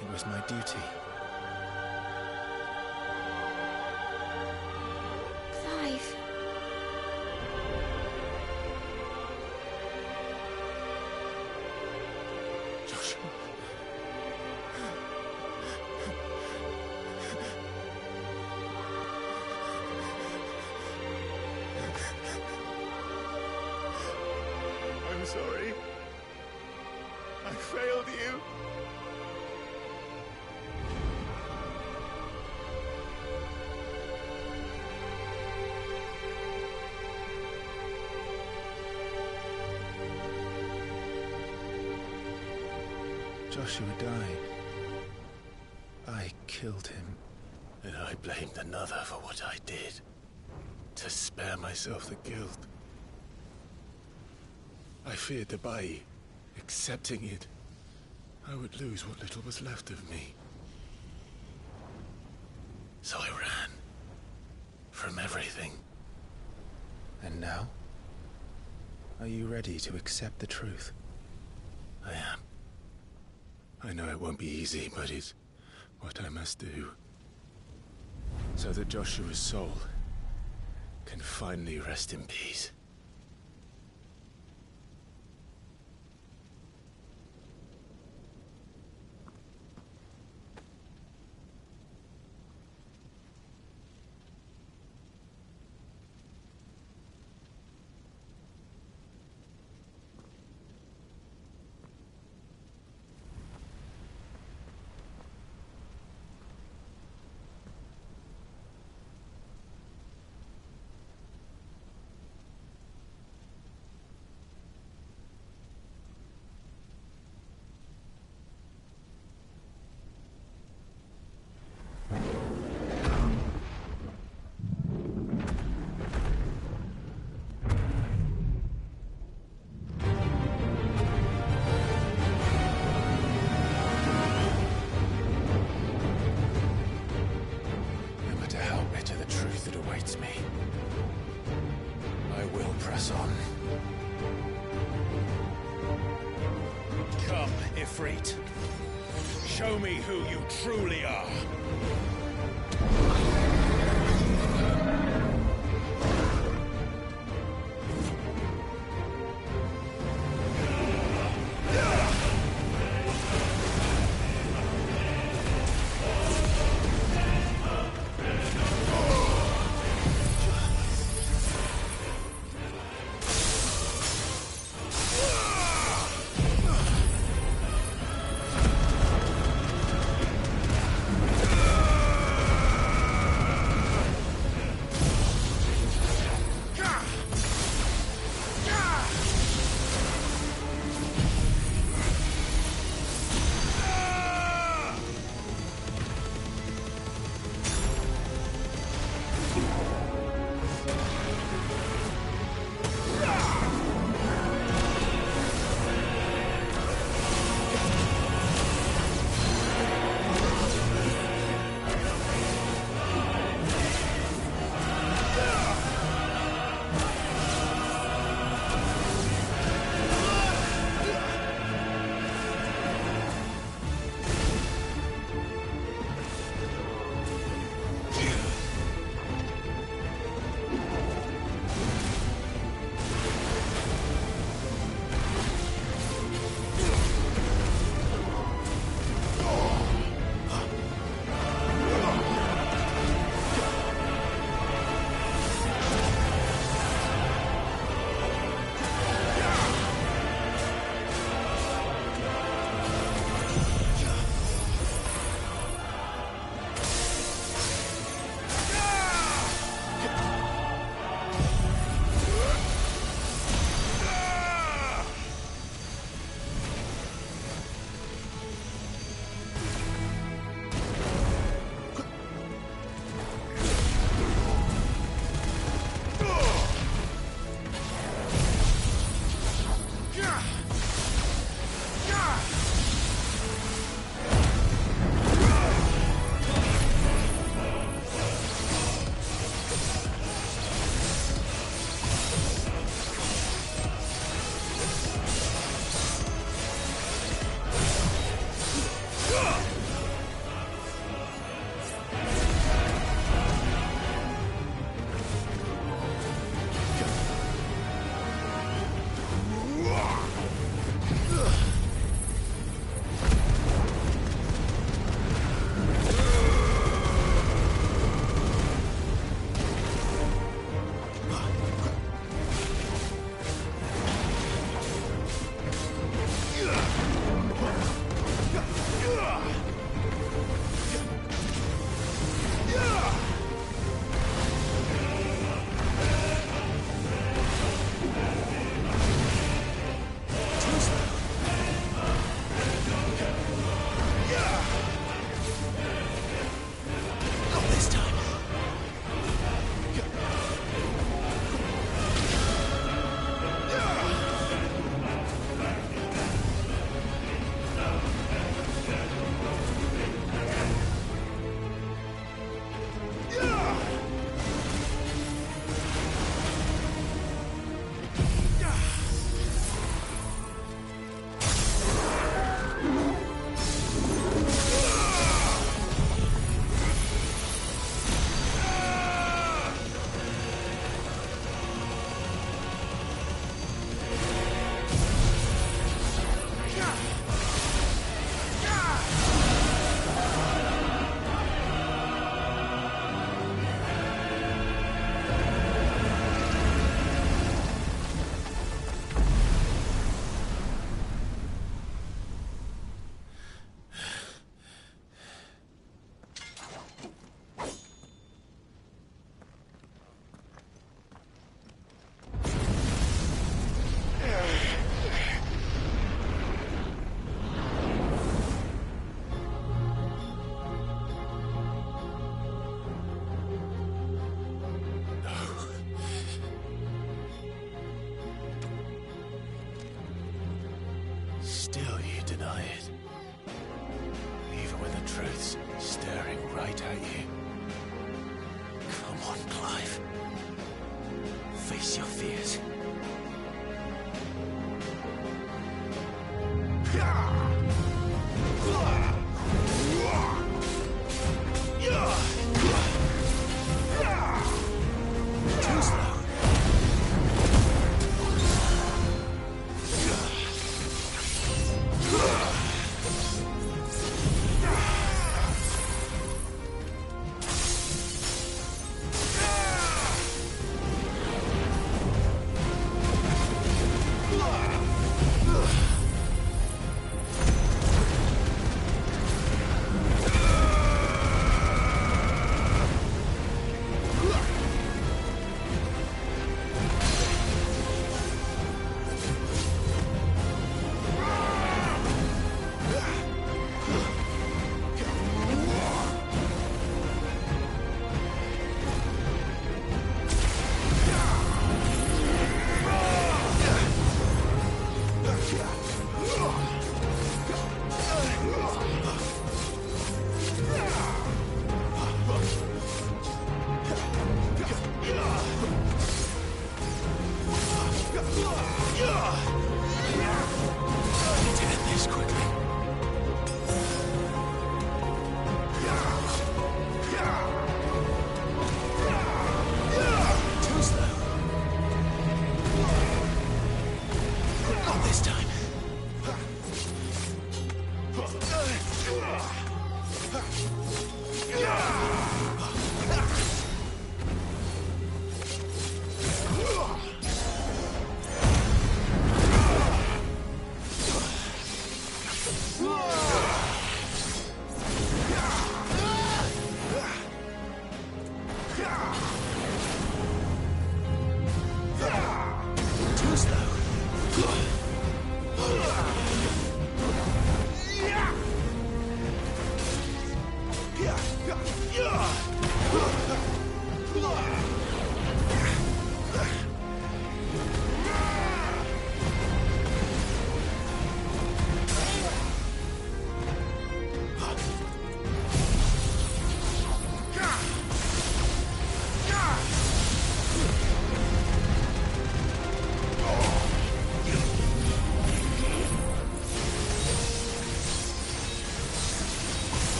It was my duty. Clive. sorry. I failed you. Joshua died. I killed him. And I blamed another for what I did. To spare myself the guilt. I feared that by accepting it, I would lose what little was left of me. So I ran. From everything. And now? Are you ready to accept the truth? I am. I know it won't be easy, but it's what I must do. So that Joshua's soul can finally rest in peace. Ifrit. Show me who you truly are. staring right at you. Come on, Clive. Face your fears. Too slow.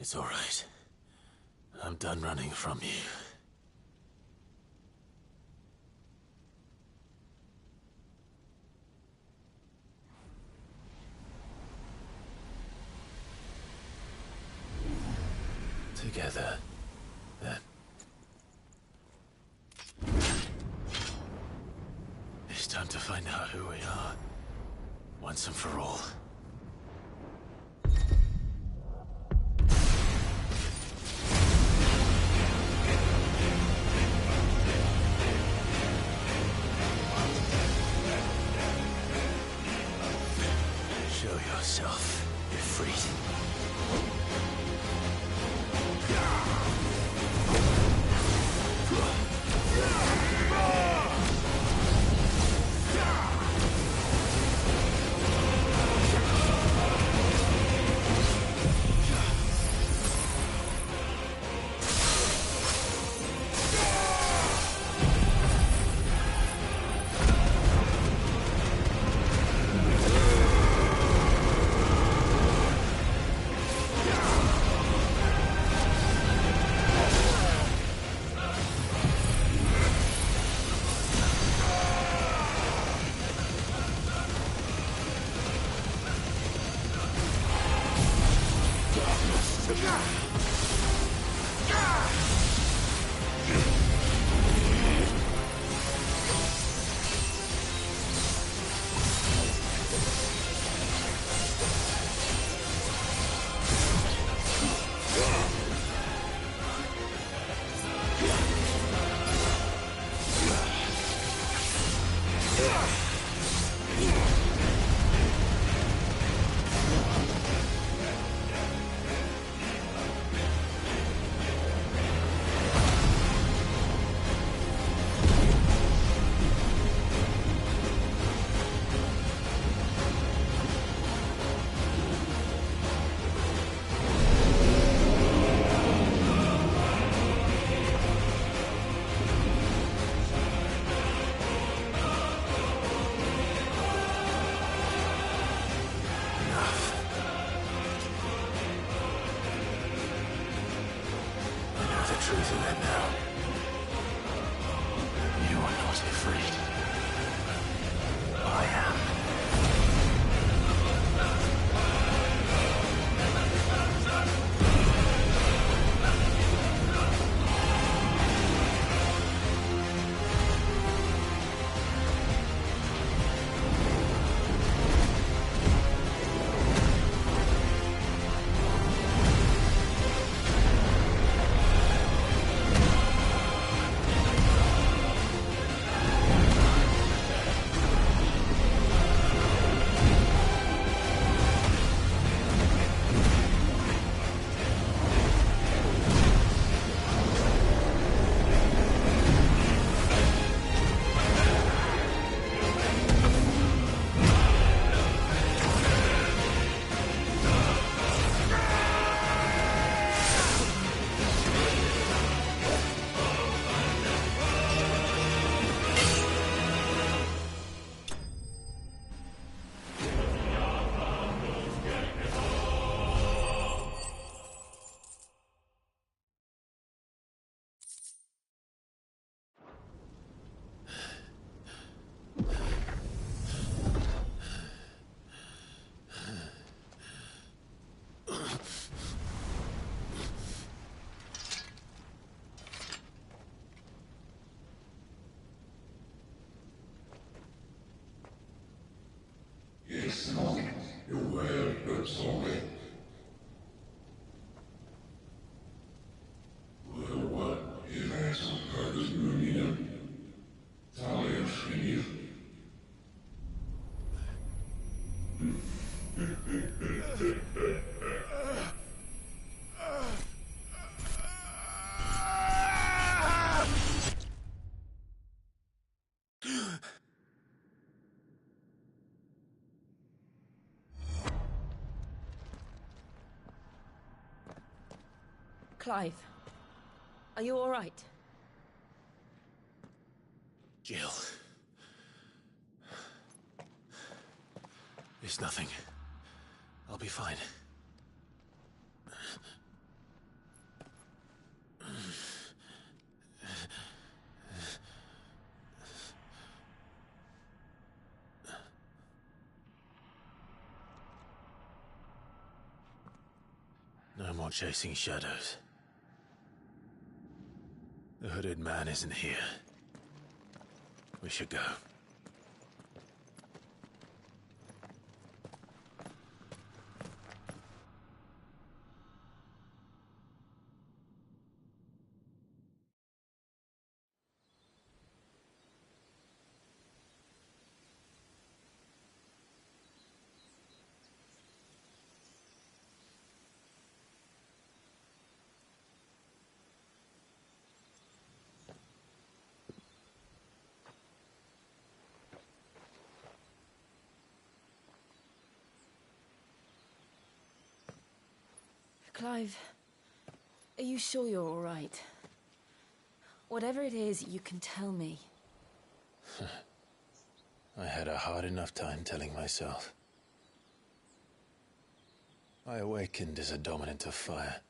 It's all right. I'm done running from you. Together, then. It's time to find out who we are, once and for all. Show yourself, Ifrit. Truth in it now. You are not afraid. I am. Clive, are you all right? Jill. It's nothing. I'll be fine. No more chasing shadows. The hooded man isn't here. We should go. Clive, are you sure you're all right? Whatever it is, you can tell me. I had a hard enough time telling myself. I awakened as a dominant of fire,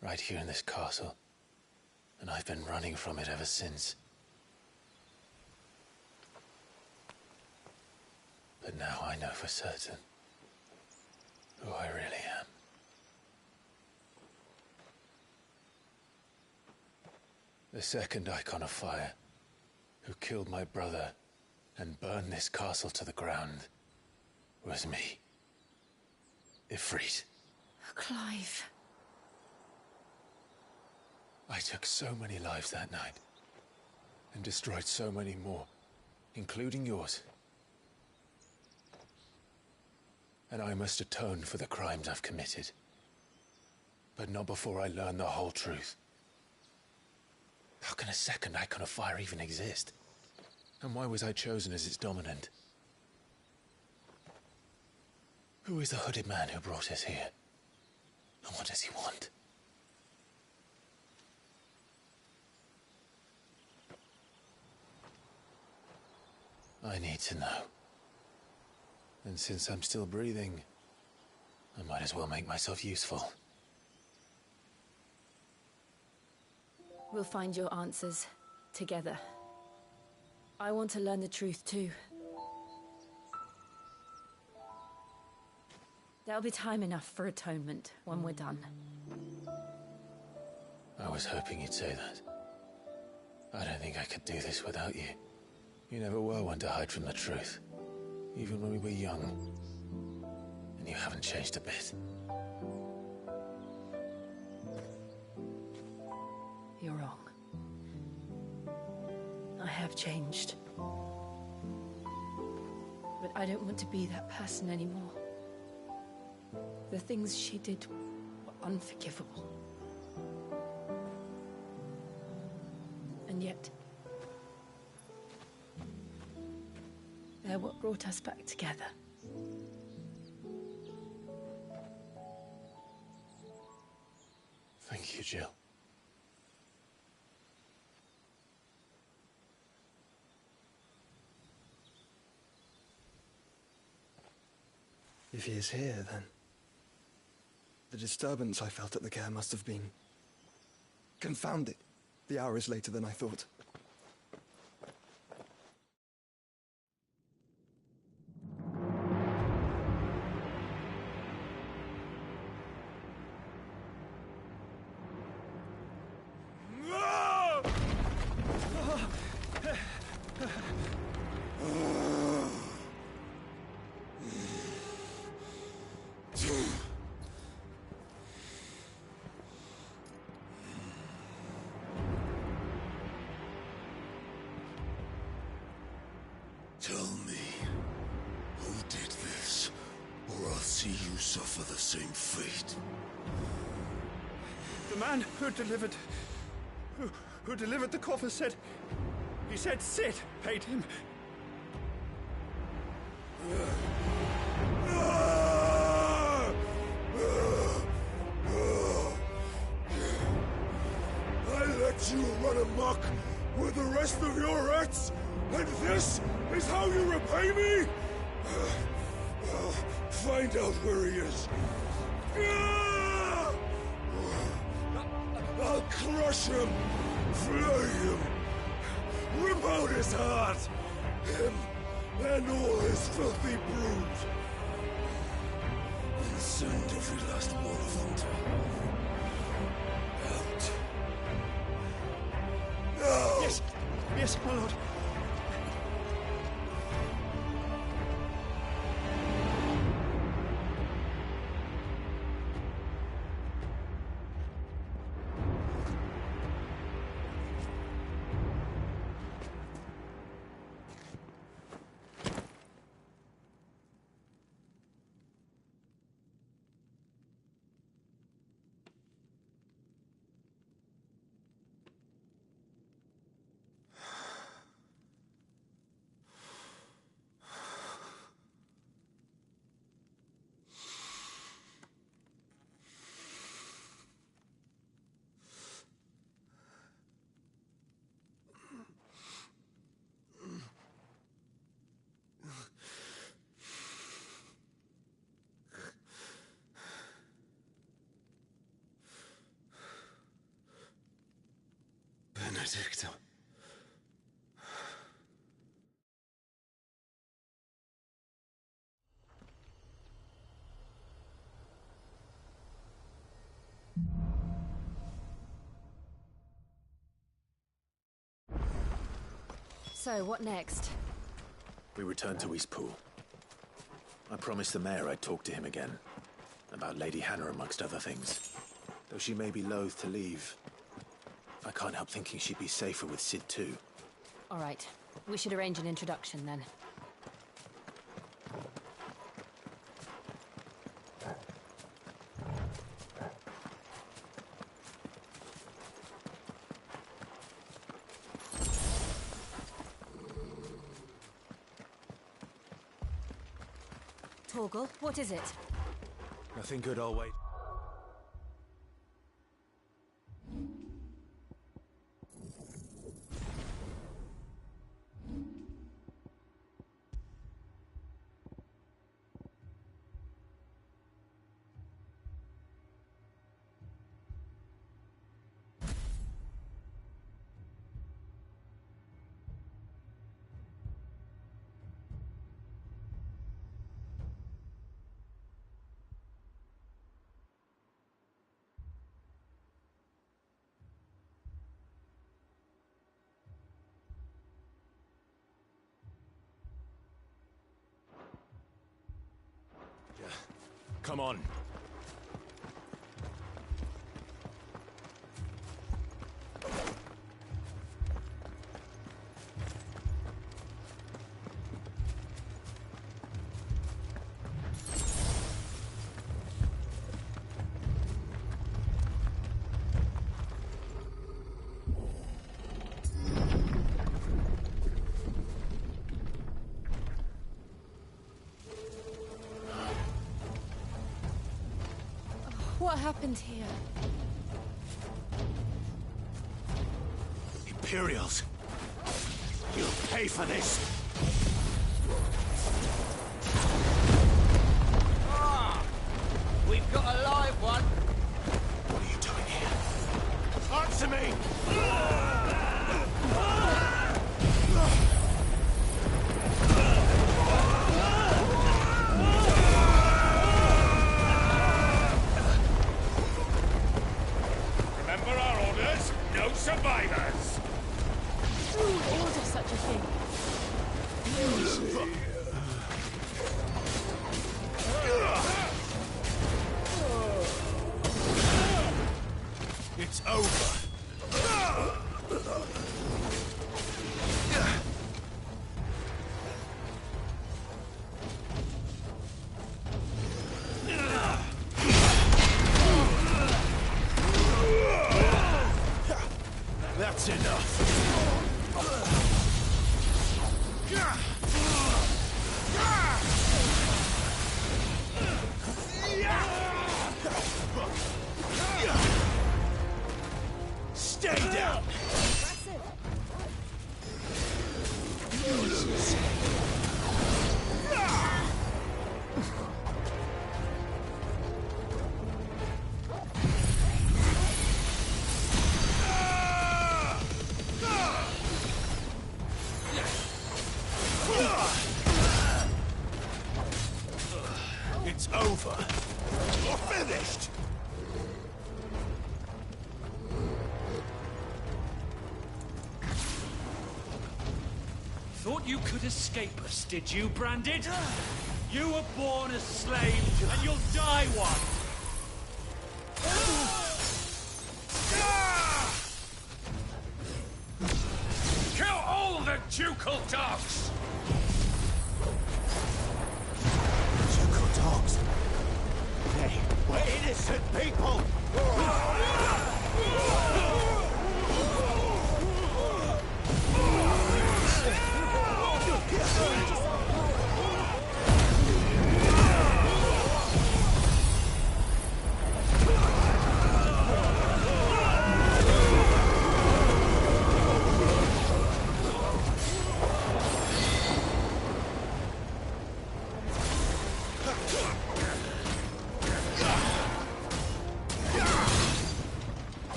right here in this castle, and I've been running from it ever since. But now I know for certain who I really am. The second Icon of Fire, who killed my brother and burned this castle to the ground, was me. Ifrit. Clive. I took so many lives that night, and destroyed so many more, including yours. And I must atone for the crimes I've committed. But not before I learn the whole truth. How can a second Icon of Fire even exist? And why was I chosen as its dominant? Who is the hooded man who brought us here? And what does he want? I need to know. And since I'm still breathing, I might as well make myself useful. We'll find your answers together. I want to learn the truth too. There'll be time enough for atonement when we're done. I was hoping you'd say that. I don't think I could do this without you. You never were one to hide from the truth, even when we were young. And you haven't changed a bit. You're wrong. I have changed. But I don't want to be that person anymore. The things she did were unforgivable. And yet, they're what brought us back together. Thank you, Jill. If he is here, then the disturbance I felt at the care must have been confounded. The hour is later than I thought. Tell me, who did this, or I'll see you suffer the same fate. The man who delivered the coffer said... He said Sid paid him. I let you run amok with the rest of your rats, and this is how you repay me? Find out where he is. I'll crush him, flay him, rip out his heart, him and all his filthy brood. And Send every last one of them to... out. No! Yes! Yes, my lord. Benedicta. So, what next? We return to Eastpool. I promised the mayor I'd talk to him again. About Lady Hannah, amongst other things. Though she may be loath to leave, I can't help thinking she'd be safer with Cid too. All right. We should arrange an introduction then. Torgal, what is it? Nothing good, I'll wait. Come on. What happened here? Imperials! You'll pay for this! We've got a live one! What are you doing here? Answer me! Remember our orders? No survivors! Who would order such a thing? It's over! That's enough! Stay down! It's over. thought you could escape us, did you, Branded? You were born a slave, and you'll die one! Kill all the ducal dogs! Ducal dogs? Hey, we're innocent people!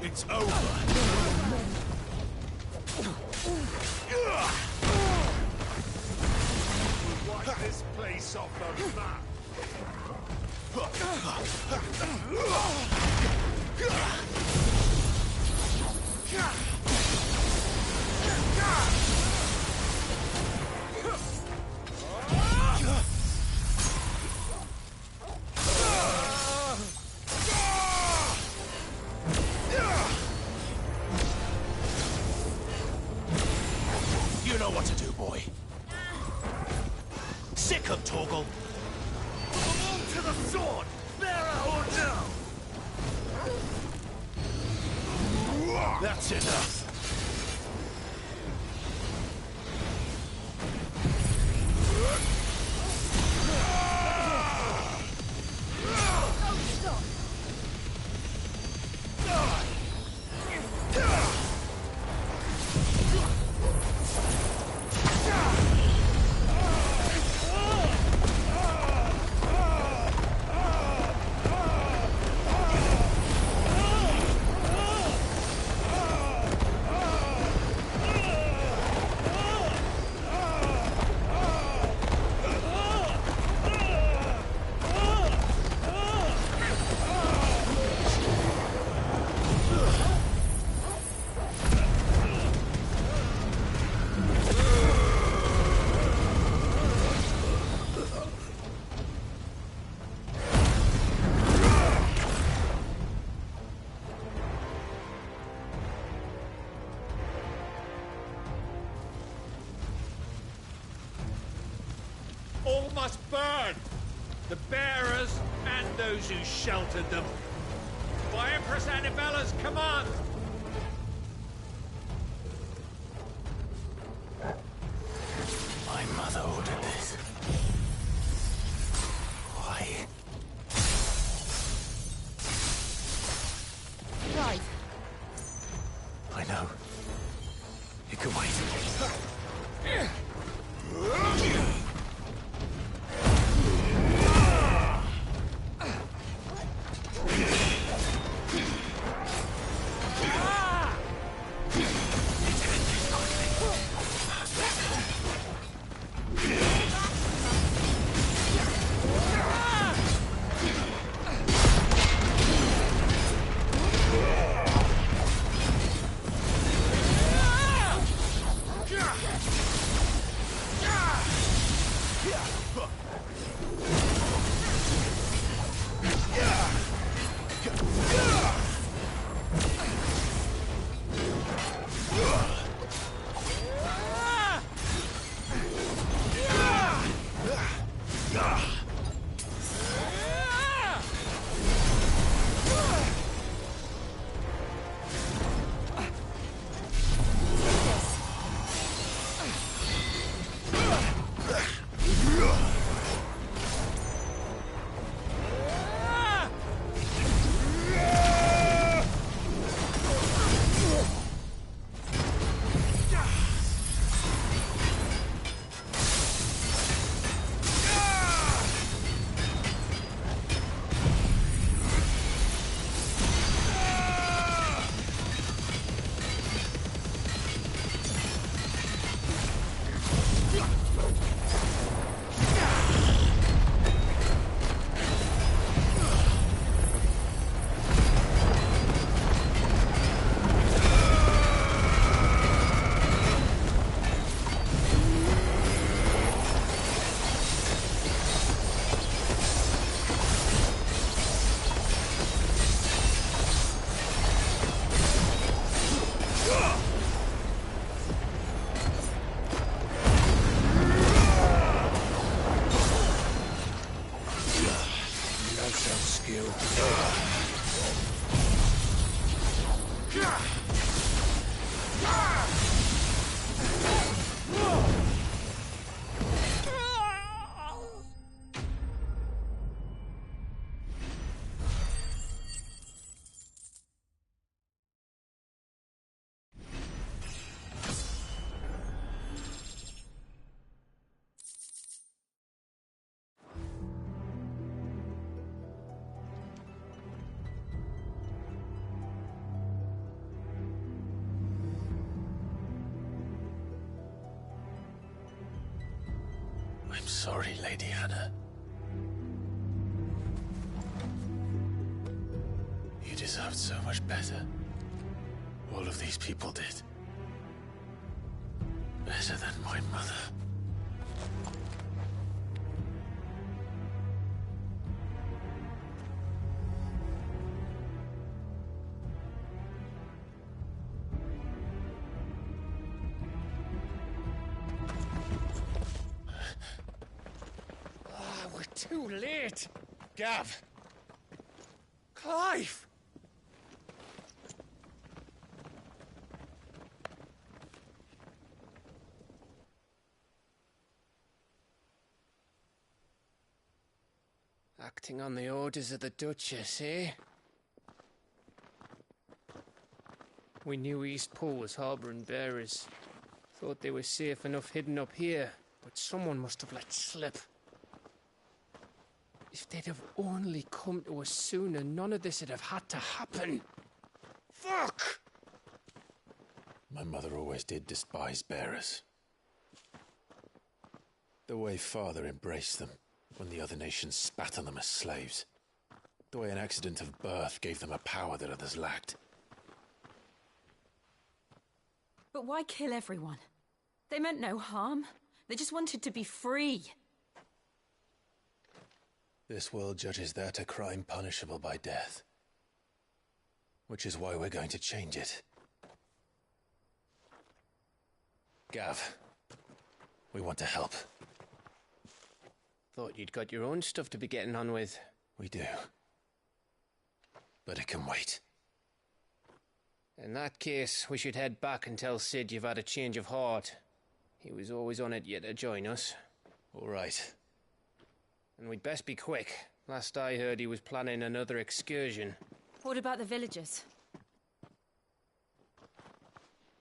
It's over. We'll wipe this place off the map. You know what to do, boy. Sick of Torgal. Move to the sword! Bearer or no! That's enough. All must burn! The bearers and those who sheltered them. By Empress Annabella's command! My mother ordered this. Why? Right. I know. You can wait. I'm sorry, Lady Hannah. You deserved so much better. All of these people did. Better than my mother. We're too late. Gav. Clive. Acting on the orders of the Duchess, eh? We knew Eastpool was harbouring bearers. Thought they were safe enough hidden up here, but someone must have let slip. If they'd have only come to us sooner, none of this would have had to happen. Fuck! My mother always did despise bearers. The way Father embraced them when the other nations spat on them as slaves. The way an accident of birth gave them a power that others lacked. But why kill everyone? They meant no harm. They just wanted to be free. This world judges that a crime punishable by death. Which is why we're going to change it. Gav, we want to help. Thought you'd got your own stuff to be getting on with. We do. But it can wait. In that case, we should head back and tell Sid you've had a change of heart. He was always on it yet to join us. All right. And we'd best be quick. Last I heard, he was planning another excursion. What about the villagers?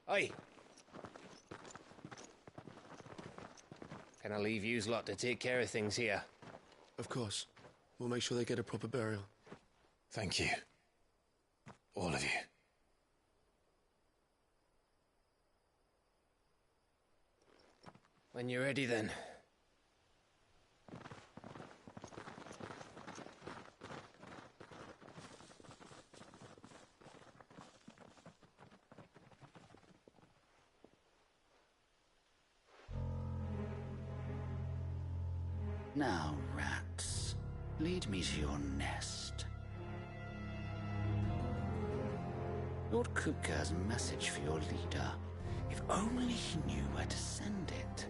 Aye. Can I leave yous lot to take care of things here? Of course. We'll make sure they get a proper burial. Thank you. All of you. When you're ready, then. Now, rats, lead me to your nest. Lord Kupka has a message for your leader. If only he knew where to send it.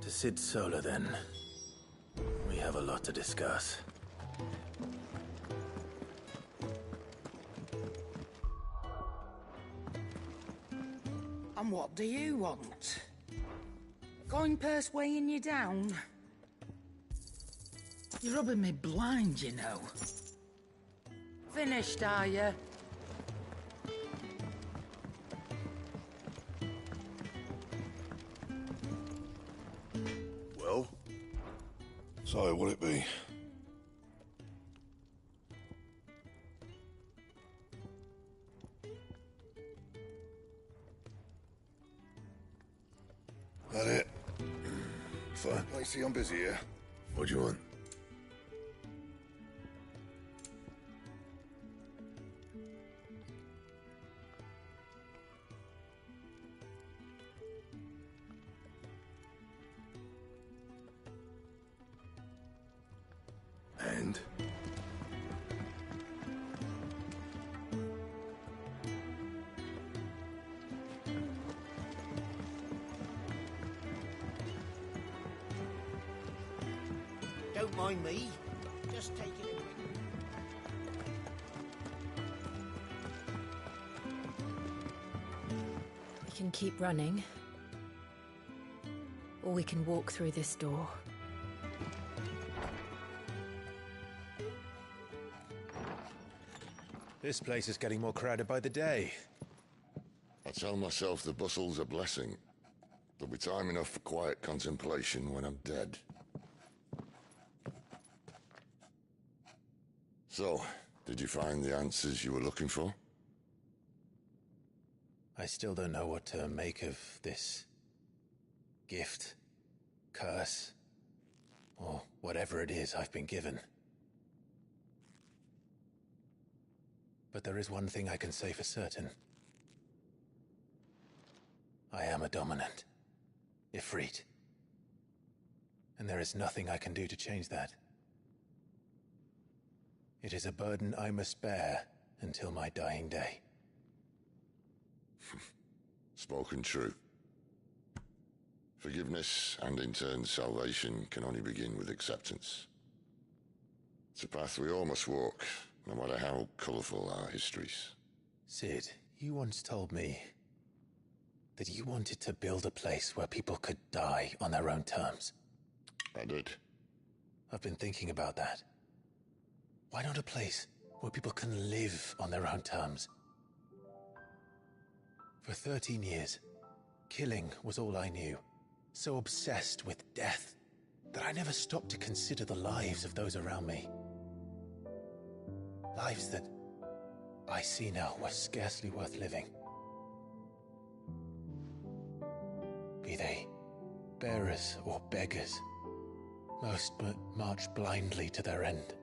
To Sid Solar, then. We have a lot to discuss. And what do you want? Going purse weighing you down? You're rubbing me blind, you know. Finished, are you? Well? So, what'll it be? That it? Fine. Lacey, I'm busy, yeah? What do you want? Don't mind me. Just take it. We can keep running. Or we can walk through this door. This place is getting more crowded by the day. I tell myself the bustle's a blessing. There'll be time enough for quiet contemplation when I'm dead. So, did you find the answers you were looking for? I still don't know what to make of this gift, curse, or whatever it is I've been given. But there is one thing I can say for certain. I am a dominant, Ifrit. And there is nothing I can do to change that. It is a burden I must bear until my dying day. Spoken true. Forgiveness, and in turn salvation, can only begin with acceptance. It's a path we all must walk, no matter how colourful our histories. Cid, you once told me that you wanted to build a place where people could die on their own terms. I did. I've been thinking about that. Why not a place where people can live on their own terms? For 13 years, killing was all I knew. So obsessed with death that I never stopped to consider the lives of those around me. Lives that I see now were scarcely worth living. Be they bearers or beggars, most but march blindly to their end,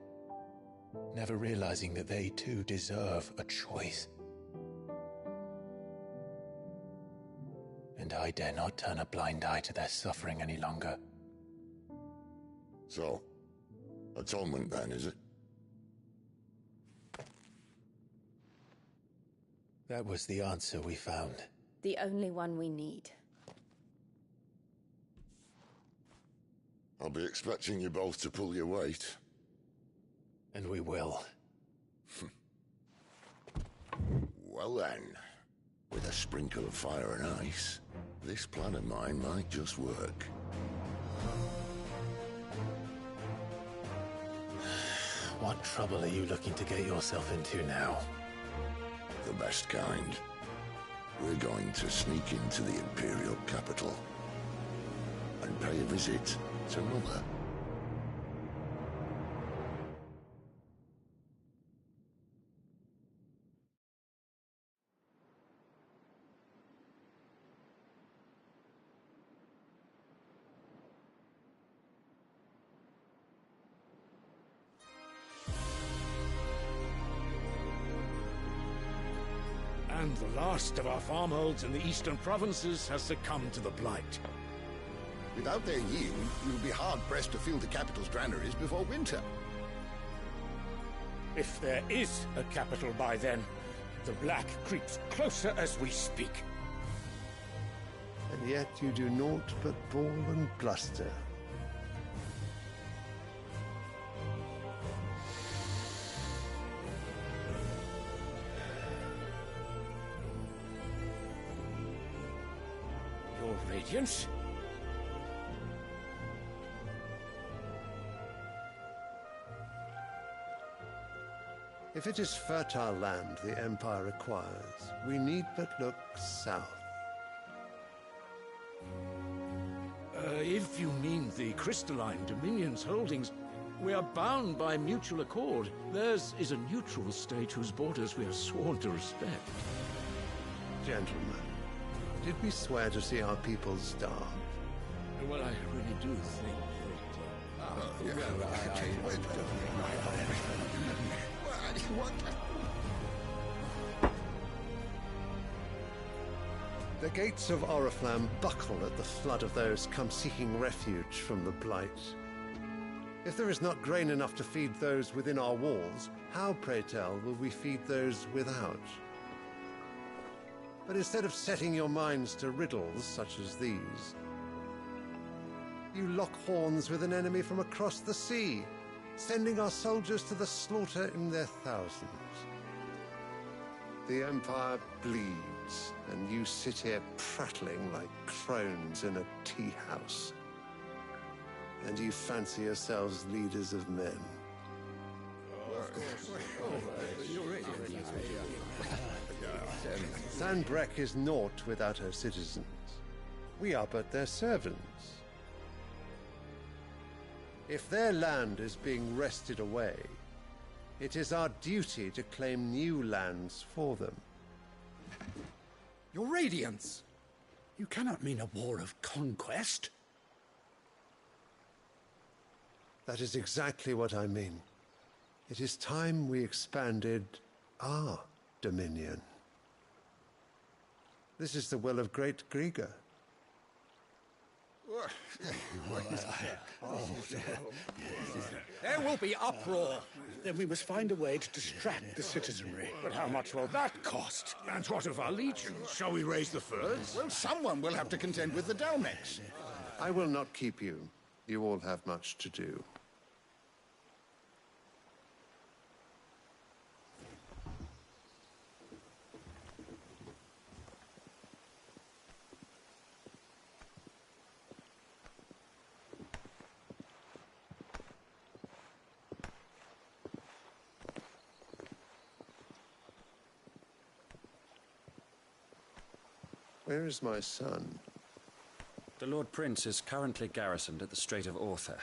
never realizing that they too deserve a choice. And I dare not turn a blind eye to their suffering any longer. So, atonement then, is it? That was the answer we found. The only one we need. I'll be expecting you both to pull your weight. And we will. Well then, with a sprinkle of fire and ice, this plan of mine might just work. What trouble are you looking to get yourself into now? The best kind. We're going to sneak into the Imperial capital and pay a visit to Mother. And the last of our farmholds in the eastern provinces has succumbed to the blight. Without their yield, we'll be hard-pressed to fill the capital's granaries before winter. If there is a capital by then, the Black creeps closer as we speak. And yet you do naught but bawl and bluster. Your Radiance? If it is fertile land the Empire requires, we need but look south. If you mean the Crystalline Dominion's holdings, we are bound by mutual accord. Theirs is a neutral state whose borders we are sworn to respect. Gentlemen, did we swear to see our people starve? Well, I really do think The gates of Oriflamme buckle at the flood of those come seeking refuge from the Blight. If there is not grain enough to feed those within our walls, how, pray tell, will we feed those without? But instead of setting your minds to riddles such as these, You lock horns with an enemy from across the sea, sending our soldiers to the slaughter in their thousands. The Empire bleeds, and you sit here prattling like crones in a tea house. And you fancy yourselves leaders of men. Sanbreque is naught without her citizens. We are but their servants. If their land is being wrested away, it is our duty to claim new lands for them. Your Radiance! You cannot mean a war of conquest. That is exactly what I mean. It is time we expanded our dominion. This is the will of great Grieger. There will be uproar. Then we must find a way to distract the citizenry. But how much will that cost? And what of our legions? Shall we raise the furs? Well, someone will have to contend with the Dalmex. I will not keep you. You all have much to do. Where is my son? The Lord Prince is currently garrisoned at the Strait of Orther.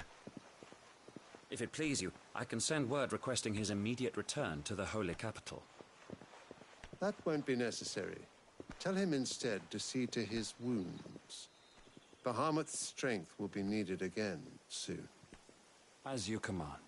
If it please you, I can send word requesting his immediate return to the Holy Capital. That won't be necessary. Tell him instead to see to his wounds. Bahamut's strength will be needed again soon. As you command.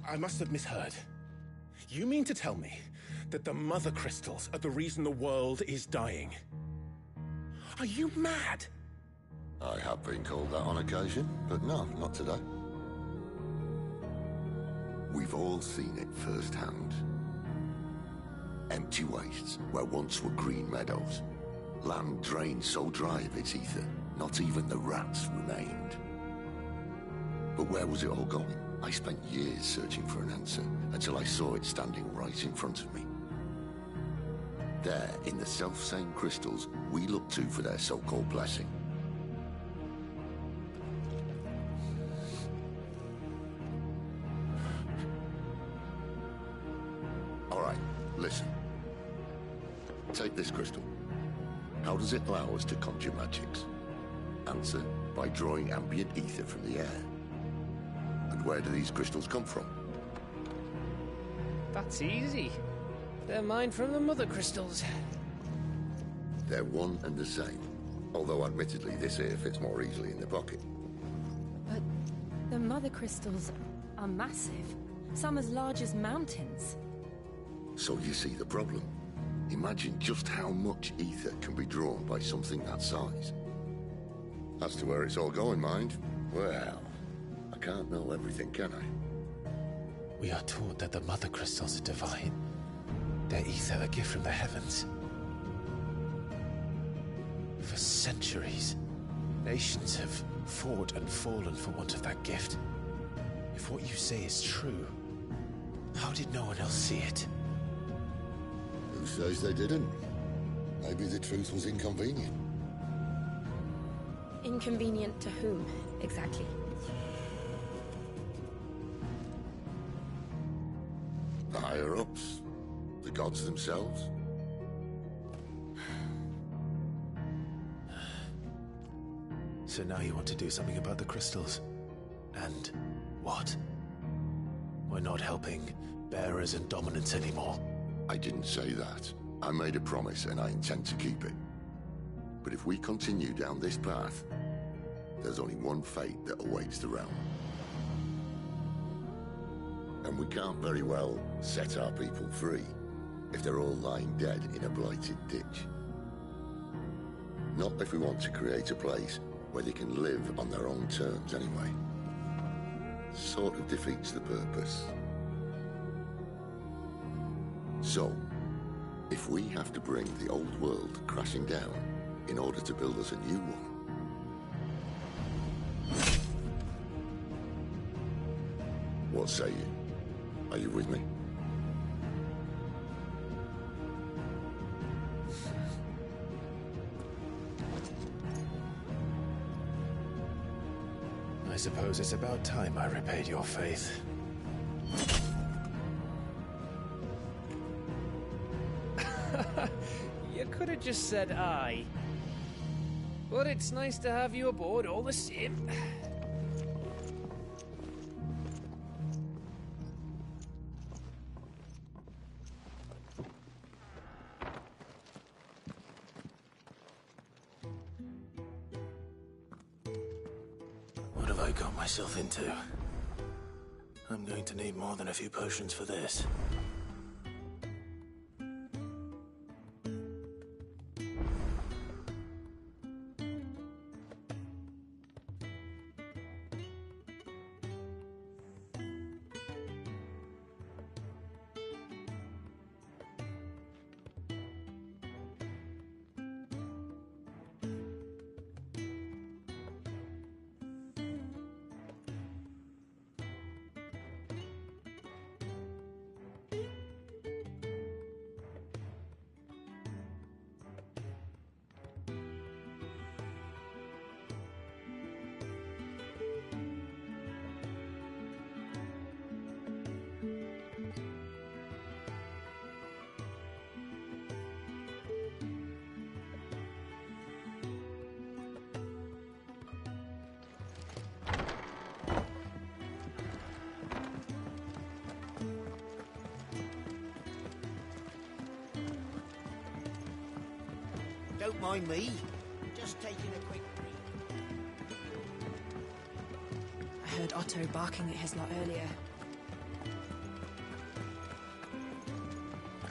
I must have misheard. You mean to tell me that the Mother Crystals are the reason the world is dying? Are you mad? I have been called that on occasion, but no, not today. We've all seen it firsthand. Empty wastes where once were green meadows. Land drained so dry of its ether, not even the rats remained. But where was it all going? I spent years searching for an answer, until I saw it standing right in front of me. There, in the self-same crystals we look to for their so-called blessing. All right, listen. Take this crystal. How does it allow us to conjure magics? Answer, by drawing ambient ether from the air. And where do these crystals come from? That's easy. They're mined from the Mother Crystals. They're one and the same. Although admittedly this here fits more easily in the pocket. But the Mother Crystals are massive. Some as large as mountains. So you see the problem. Imagine just how much ether can be drawn by something that size. As to where it's all going, mind, well, I can't know everything, can I? We are taught that the Mother Crystals are divine. Their ether a gift from the heavens. For centuries, nations have fought and fallen for want of that gift. If what you say is true, how did no one else see it? Who says they didn't? Maybe the truth was inconvenient. Inconvenient to whom, exactly? The higher-ups? The gods themselves? So now you want to do something about the crystals? And what? We're not helping bearers and dominants anymore. I didn't say that. I made a promise and I intend to keep it. But if we continue down this path, there's only one fate that awaits the realm. And we can't very well set our people free if they're all lying dead in a blighted ditch. Not if we want to create a place where they can live on their own terms anyway. sort of defeats the purpose. So, if we have to bring the old world crashing down in order to build us a new one, what say you? Are you with me? I suppose it's about time I repaid your faith. You could have just said aye. But it's nice to have you aboard all the same. What have I got myself into? I'm going to need more than a few potions for this. Don't mind me. Just taking a quick break. I heard Otto barking at his lot earlier.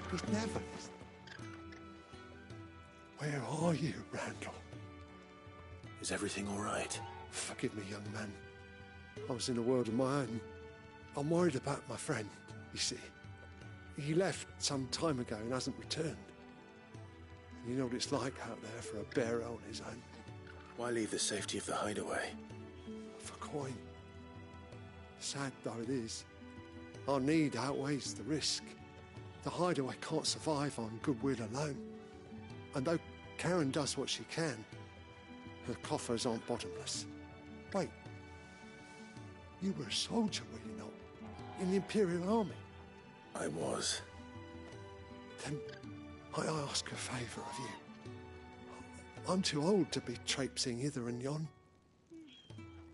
He's never. Where are you, Randall? Is everything all right? Forgive me, young man. I was in a world of my own. I'm worried about my friend, you see. He left some time ago and hasn't returned. You know what it's like out there for a bearer on his own. Why leave the safety of the hideaway? For coin. Sad though it is, our need outweighs the risk. The hideaway can't survive on goodwill alone. And though Karen does what she can, her coffers aren't bottomless. Wait, you were a soldier, were you not? In the Imperial Army? I was. Then I ask a favour of you. I'm too old to be traipsing hither and yon.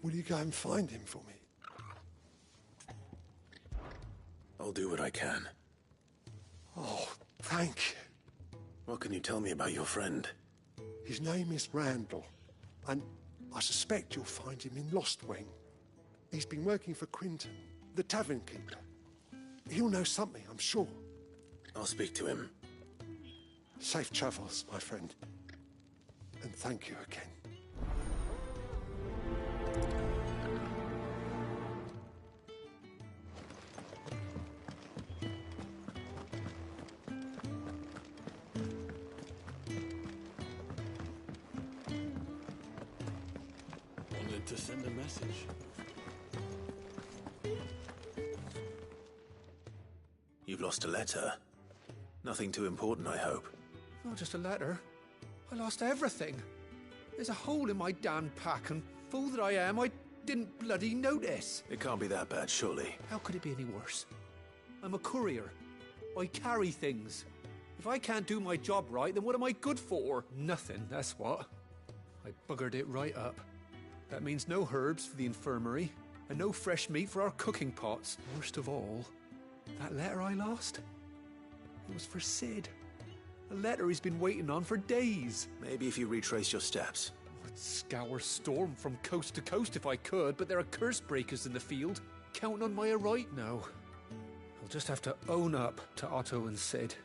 Will you go and find him for me? I'll do what I can. Oh, thank you. What can you tell me about your friend? His name is Randall, and I suspect you'll find him in Lostwing. He's been working for Quinton, the tavern keeper. He'll know something, I'm sure. I'll speak to him. Safe travels, my friend. And thank you again. Wanted to send a message. You've lost a letter. Nothing too important, I hope. Not just a letter. I lost everything. There's a hole in my damn pack, and fool that I am, I didn't bloody notice. It can't be that bad, surely. How could it be any worse? I'm a courier. I carry things. If I can't do my job right, then what am I good for? Nothing, that's what. I buggered it right up. That means no herbs for the infirmary, and no fresh meat for our cooking pots. Worst of all, that letter I lost, it was for Sid. A letter he's been waiting on for days. Maybe if you retrace your steps. I'd scour Storm from coast to coast if I could, but there are curse breakers in the field. Counting on my right now. I'll just have to own up to Otto and Sid.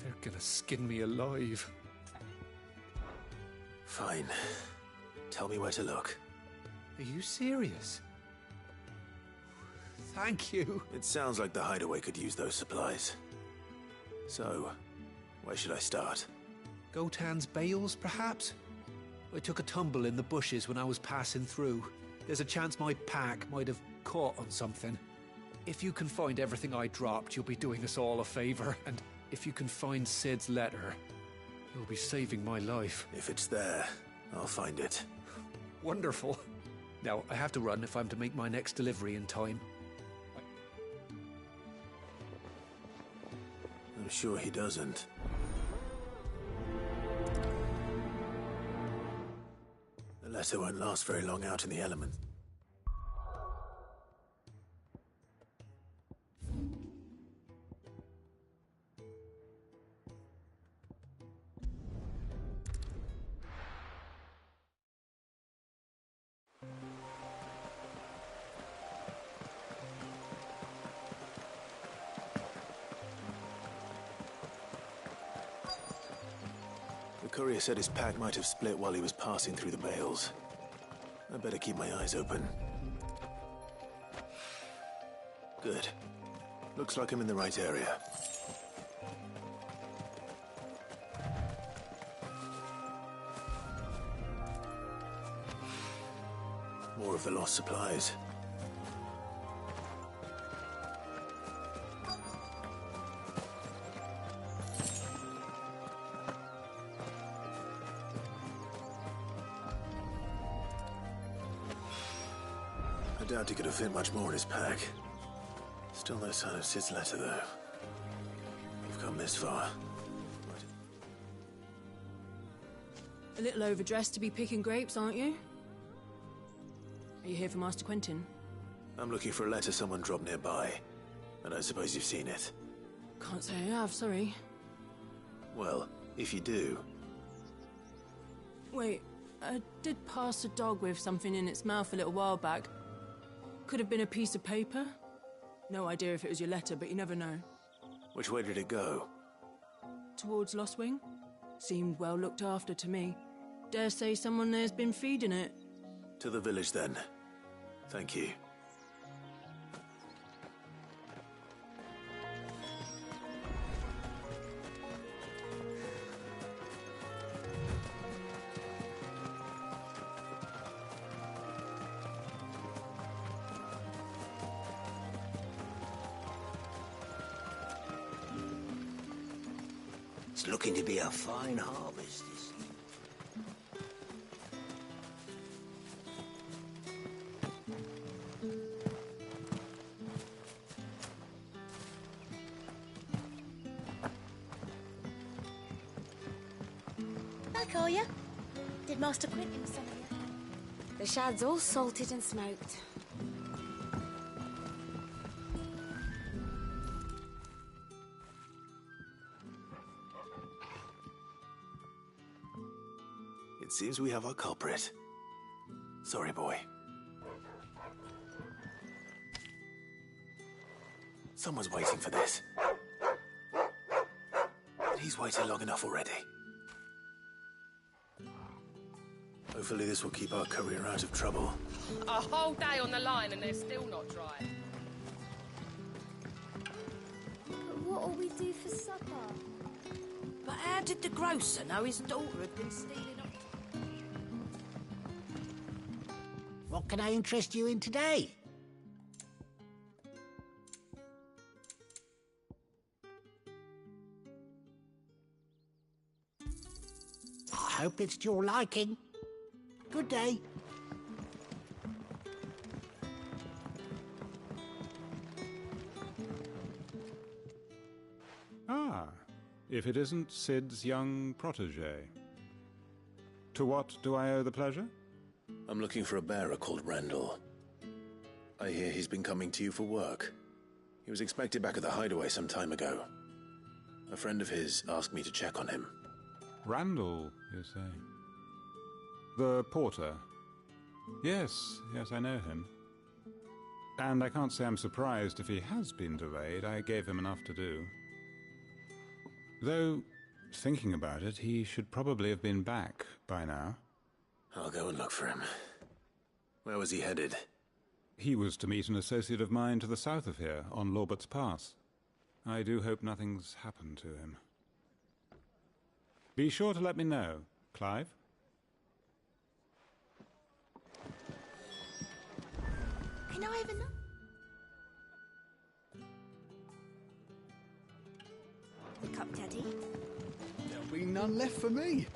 They're gonna skin me alive. Fine. Tell me where to look. Are you serious? Thank you. It sounds like the hideaway could use those supplies. So, where should I start? Gotan's bales, perhaps? I took a tumble in the bushes when I was passing through. There's a chance my pack might have caught on something. If you can find everything I dropped, you'll be doing us all a favor. And if you can find Sid's letter, you'll be saving my life. If it's there, I'll find it. Wonderful. Now, I have to run if I'm to make my next delivery in time. I'm sure he doesn't. The letter won't last very long out in the elements. The courier said his pack might have split while he was passing through the bales. I better keep my eyes open. Good. Looks like I'm in the right area. More of the lost supplies. I doubt he could have fit much more in his pack. Still no sign of Sid's letter, though. We've come this far. A little overdressed to be picking grapes, aren't you? Are you here for Master Quentin? I'm looking for a letter someone dropped nearby. I don't suppose you've seen it. Can't say I have, sorry. Well, if you do... Wait, I did pass a dog with something in its mouth a little while back. Could have been a piece of paper. No idea if it was your letter, but you never know. Which way did it go? Towards Lostwing. Seemed well looked after to me. Dare say someone there's been feeding it. To the village, then. Thank you. It's looking to be a fine harvest this year. Back, are you? Did Master Quentin summon you? The shad's all salted and smoked. It seems we have our culprit. Sorry, boy. Someone's waiting for this. And he's waited long enough already. Hopefully this will keep our courier out of trouble. A whole day on the line and they're still not dry. But what'll we do for supper? But how did the grocer know his daughter had been stealing up? What can I interest you in today? I hope it's to your liking. Good day. Ah, if it isn't Sid's young protege. To what do I owe the pleasure? I'm looking for a bearer called Randall. I hear he's been coming to you for work. He was expected back at the hideaway some time ago. A friend of his asked me to check on him. Randall, you say? The porter? Yes, I know him. And I can't say I'm surprised if he has been delayed. I gave him enough to do. Though, thinking about it, he should probably have been back by now. I'll go and look for him. Where was he headed? He was to meet an associate of mine to the south of here, on Lorbert's Pass. I do hope nothing's happened to him. Be sure to let me know, Clive. Can I have a The cup, Daddy. There'll be none left for me.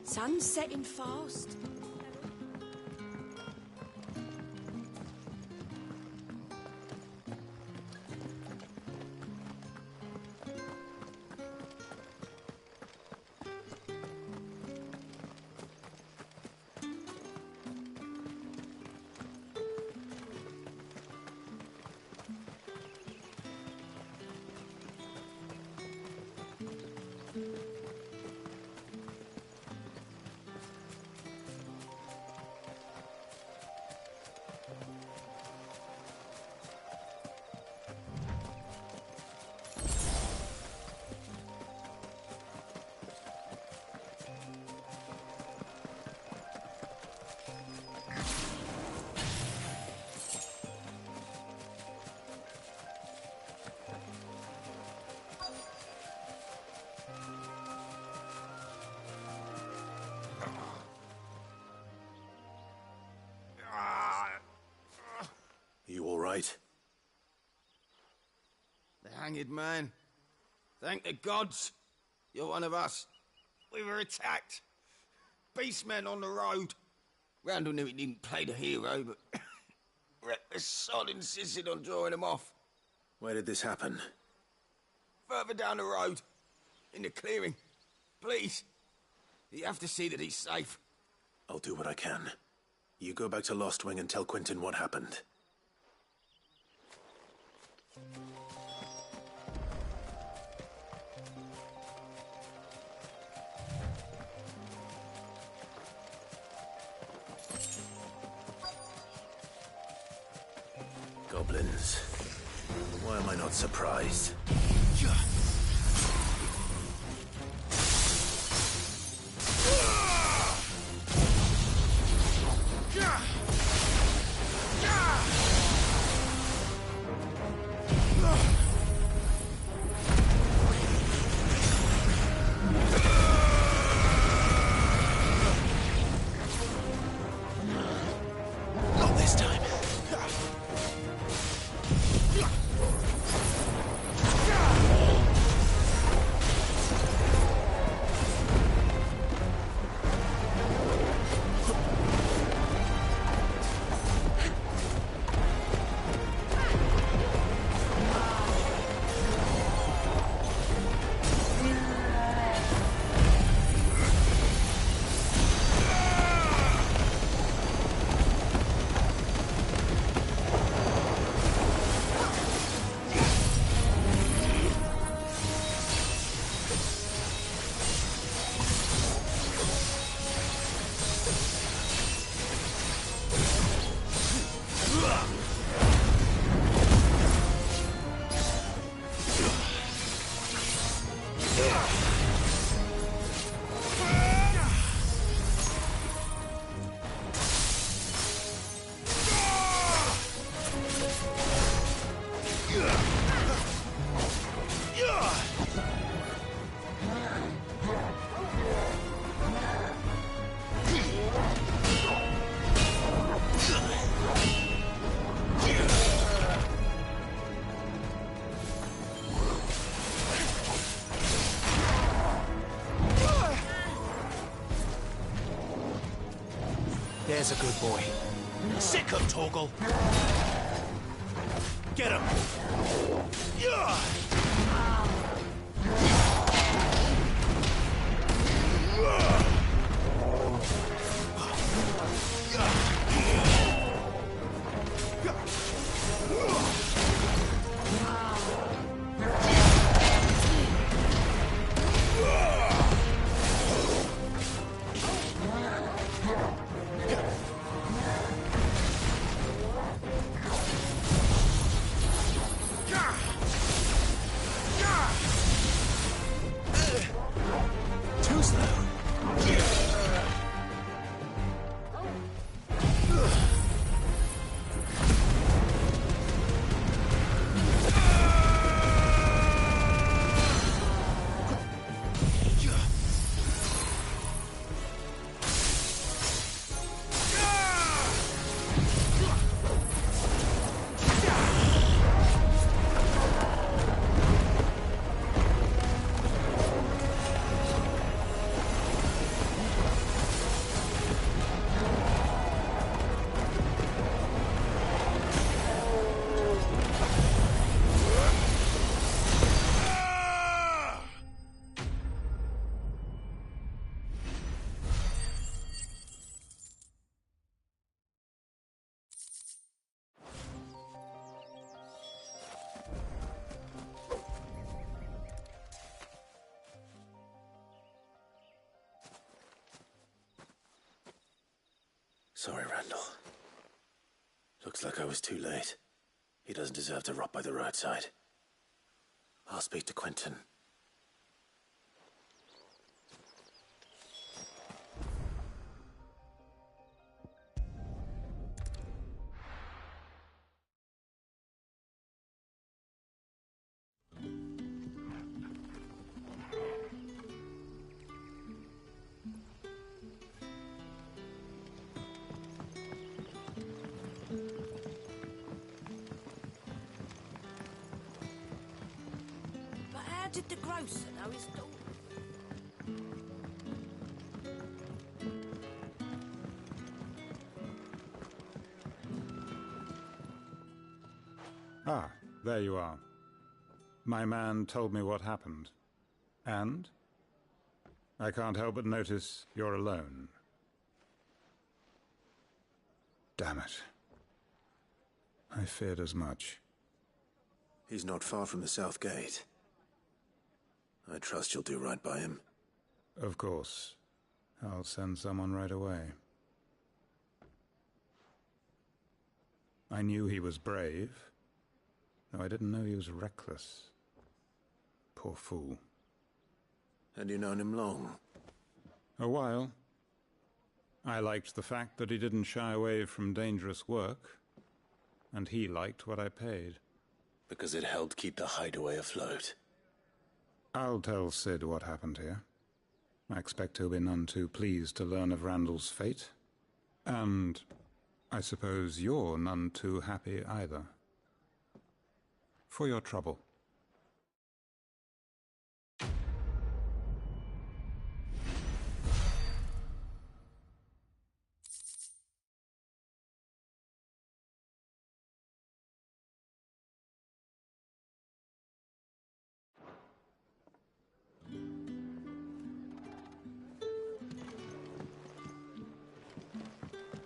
Sun's setting fast. You all right? The hanged man. Thank the gods. You're one of us. We were attacked. Beastmen on the road. Randall knew he didn't play the hero, but reckless sod insisted on drawing him off. Where did this happen? Further down the road. In the clearing. Please. You have to see that he's safe. I'll do what I can. You go back to Lost Wing and tell Quentin what happened. Goblins. Why am I not surprised? Not this time. There's a good boy. Sick him, Torgal. Get him. Too slow. Sorry, Randall. Looks like I was too late. He doesn't deserve to rot by the roadside. I'll speak to Quentin. But how did the grocer know his daughter? Ah, there you are. My man told me what happened. And? I can't help but notice you're alone. Damn it. I feared as much. He's not far from the South Gate. I trust you'll do right by him. Of course. I'll send someone right away. I knew he was brave, though I didn't know he was reckless. Poor fool. Had you known him long? A while. I liked the fact that he didn't shy away from dangerous work, and he liked what I paid. Because it helped keep the hideaway afloat. I'll tell Sid what happened here. I expect he'll be none too pleased to learn of Randall's fate. And I suppose you're none too happy either. For your trouble.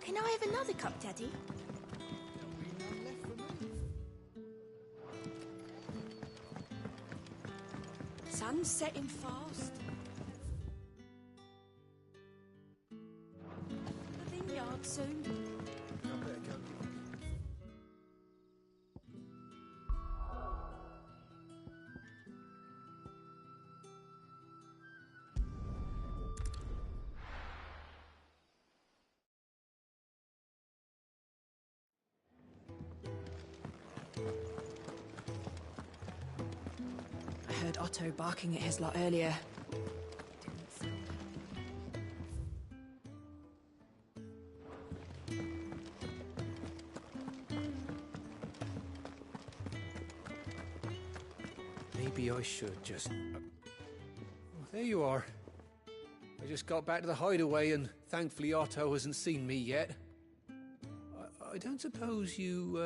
Can I have another cup, Daddy? Sun's setting fast. The vineyard soon. I heard Otto barking at his lot earlier. Maybe I should just... there you are. I just got back to the hideaway and thankfully Otto hasn't seen me yet. I don't suppose you,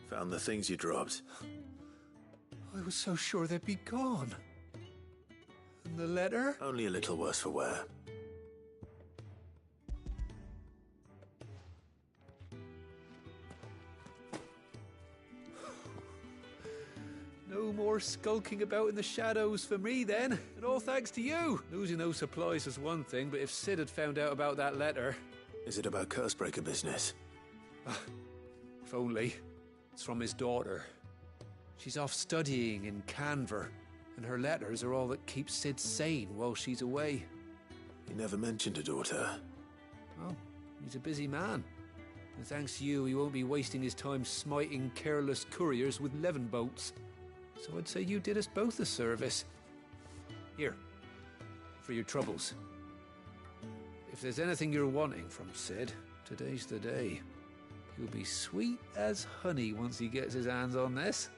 Found the things you dropped. I was so sure they'd be gone. And the letter? Only a little worse for wear. No more skulking about in the shadows for me then, and all thanks to you. Losing those supplies is one thing, but if Sid had found out about that letter... Is it about Cursebreaker business? If only. It's from his daughter. She's off studying in Canver, and her letters are all that keeps Sid sane while she's away. He never mentioned a daughter. Well, he's a busy man. And thanks to you, he won't be wasting his time smiting careless couriers with levin bolts. So I'd say you did us both a service. Here, for your troubles. If there's anything you're wanting from Sid, today's the day. He'll be sweet as honey once he gets his hands on this.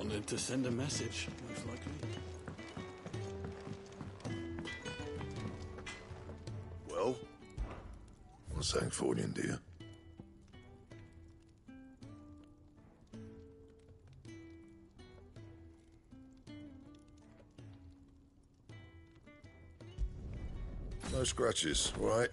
Wanted to send a message, most likely. Well? What's Sangforian, dear? No scratches, right?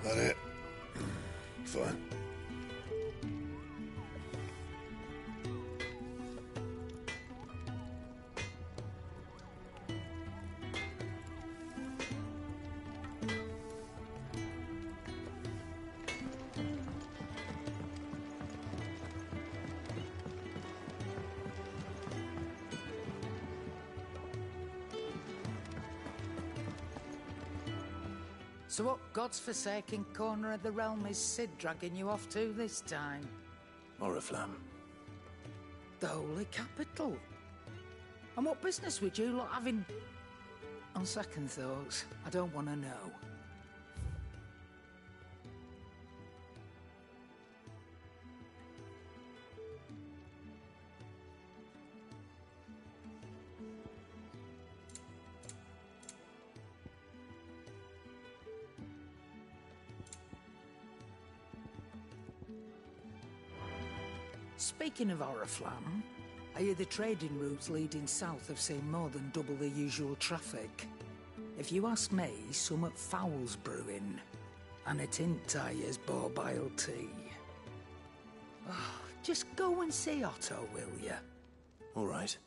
That it? Fine. So what God's forsaken corner of the realm is Sid dragging you off to this time? Oriflamme. The Holy Capital. And what business would you lot having? On second thoughts, I don't want to know. Speaking of Oriflamme, I hear the trading routes leading south have seen more than double the usual traffic. If you ask me, summat foul's brewing, and it ain't Tyre's borbile tea. Oh, just go and see Otto, will ya? All right.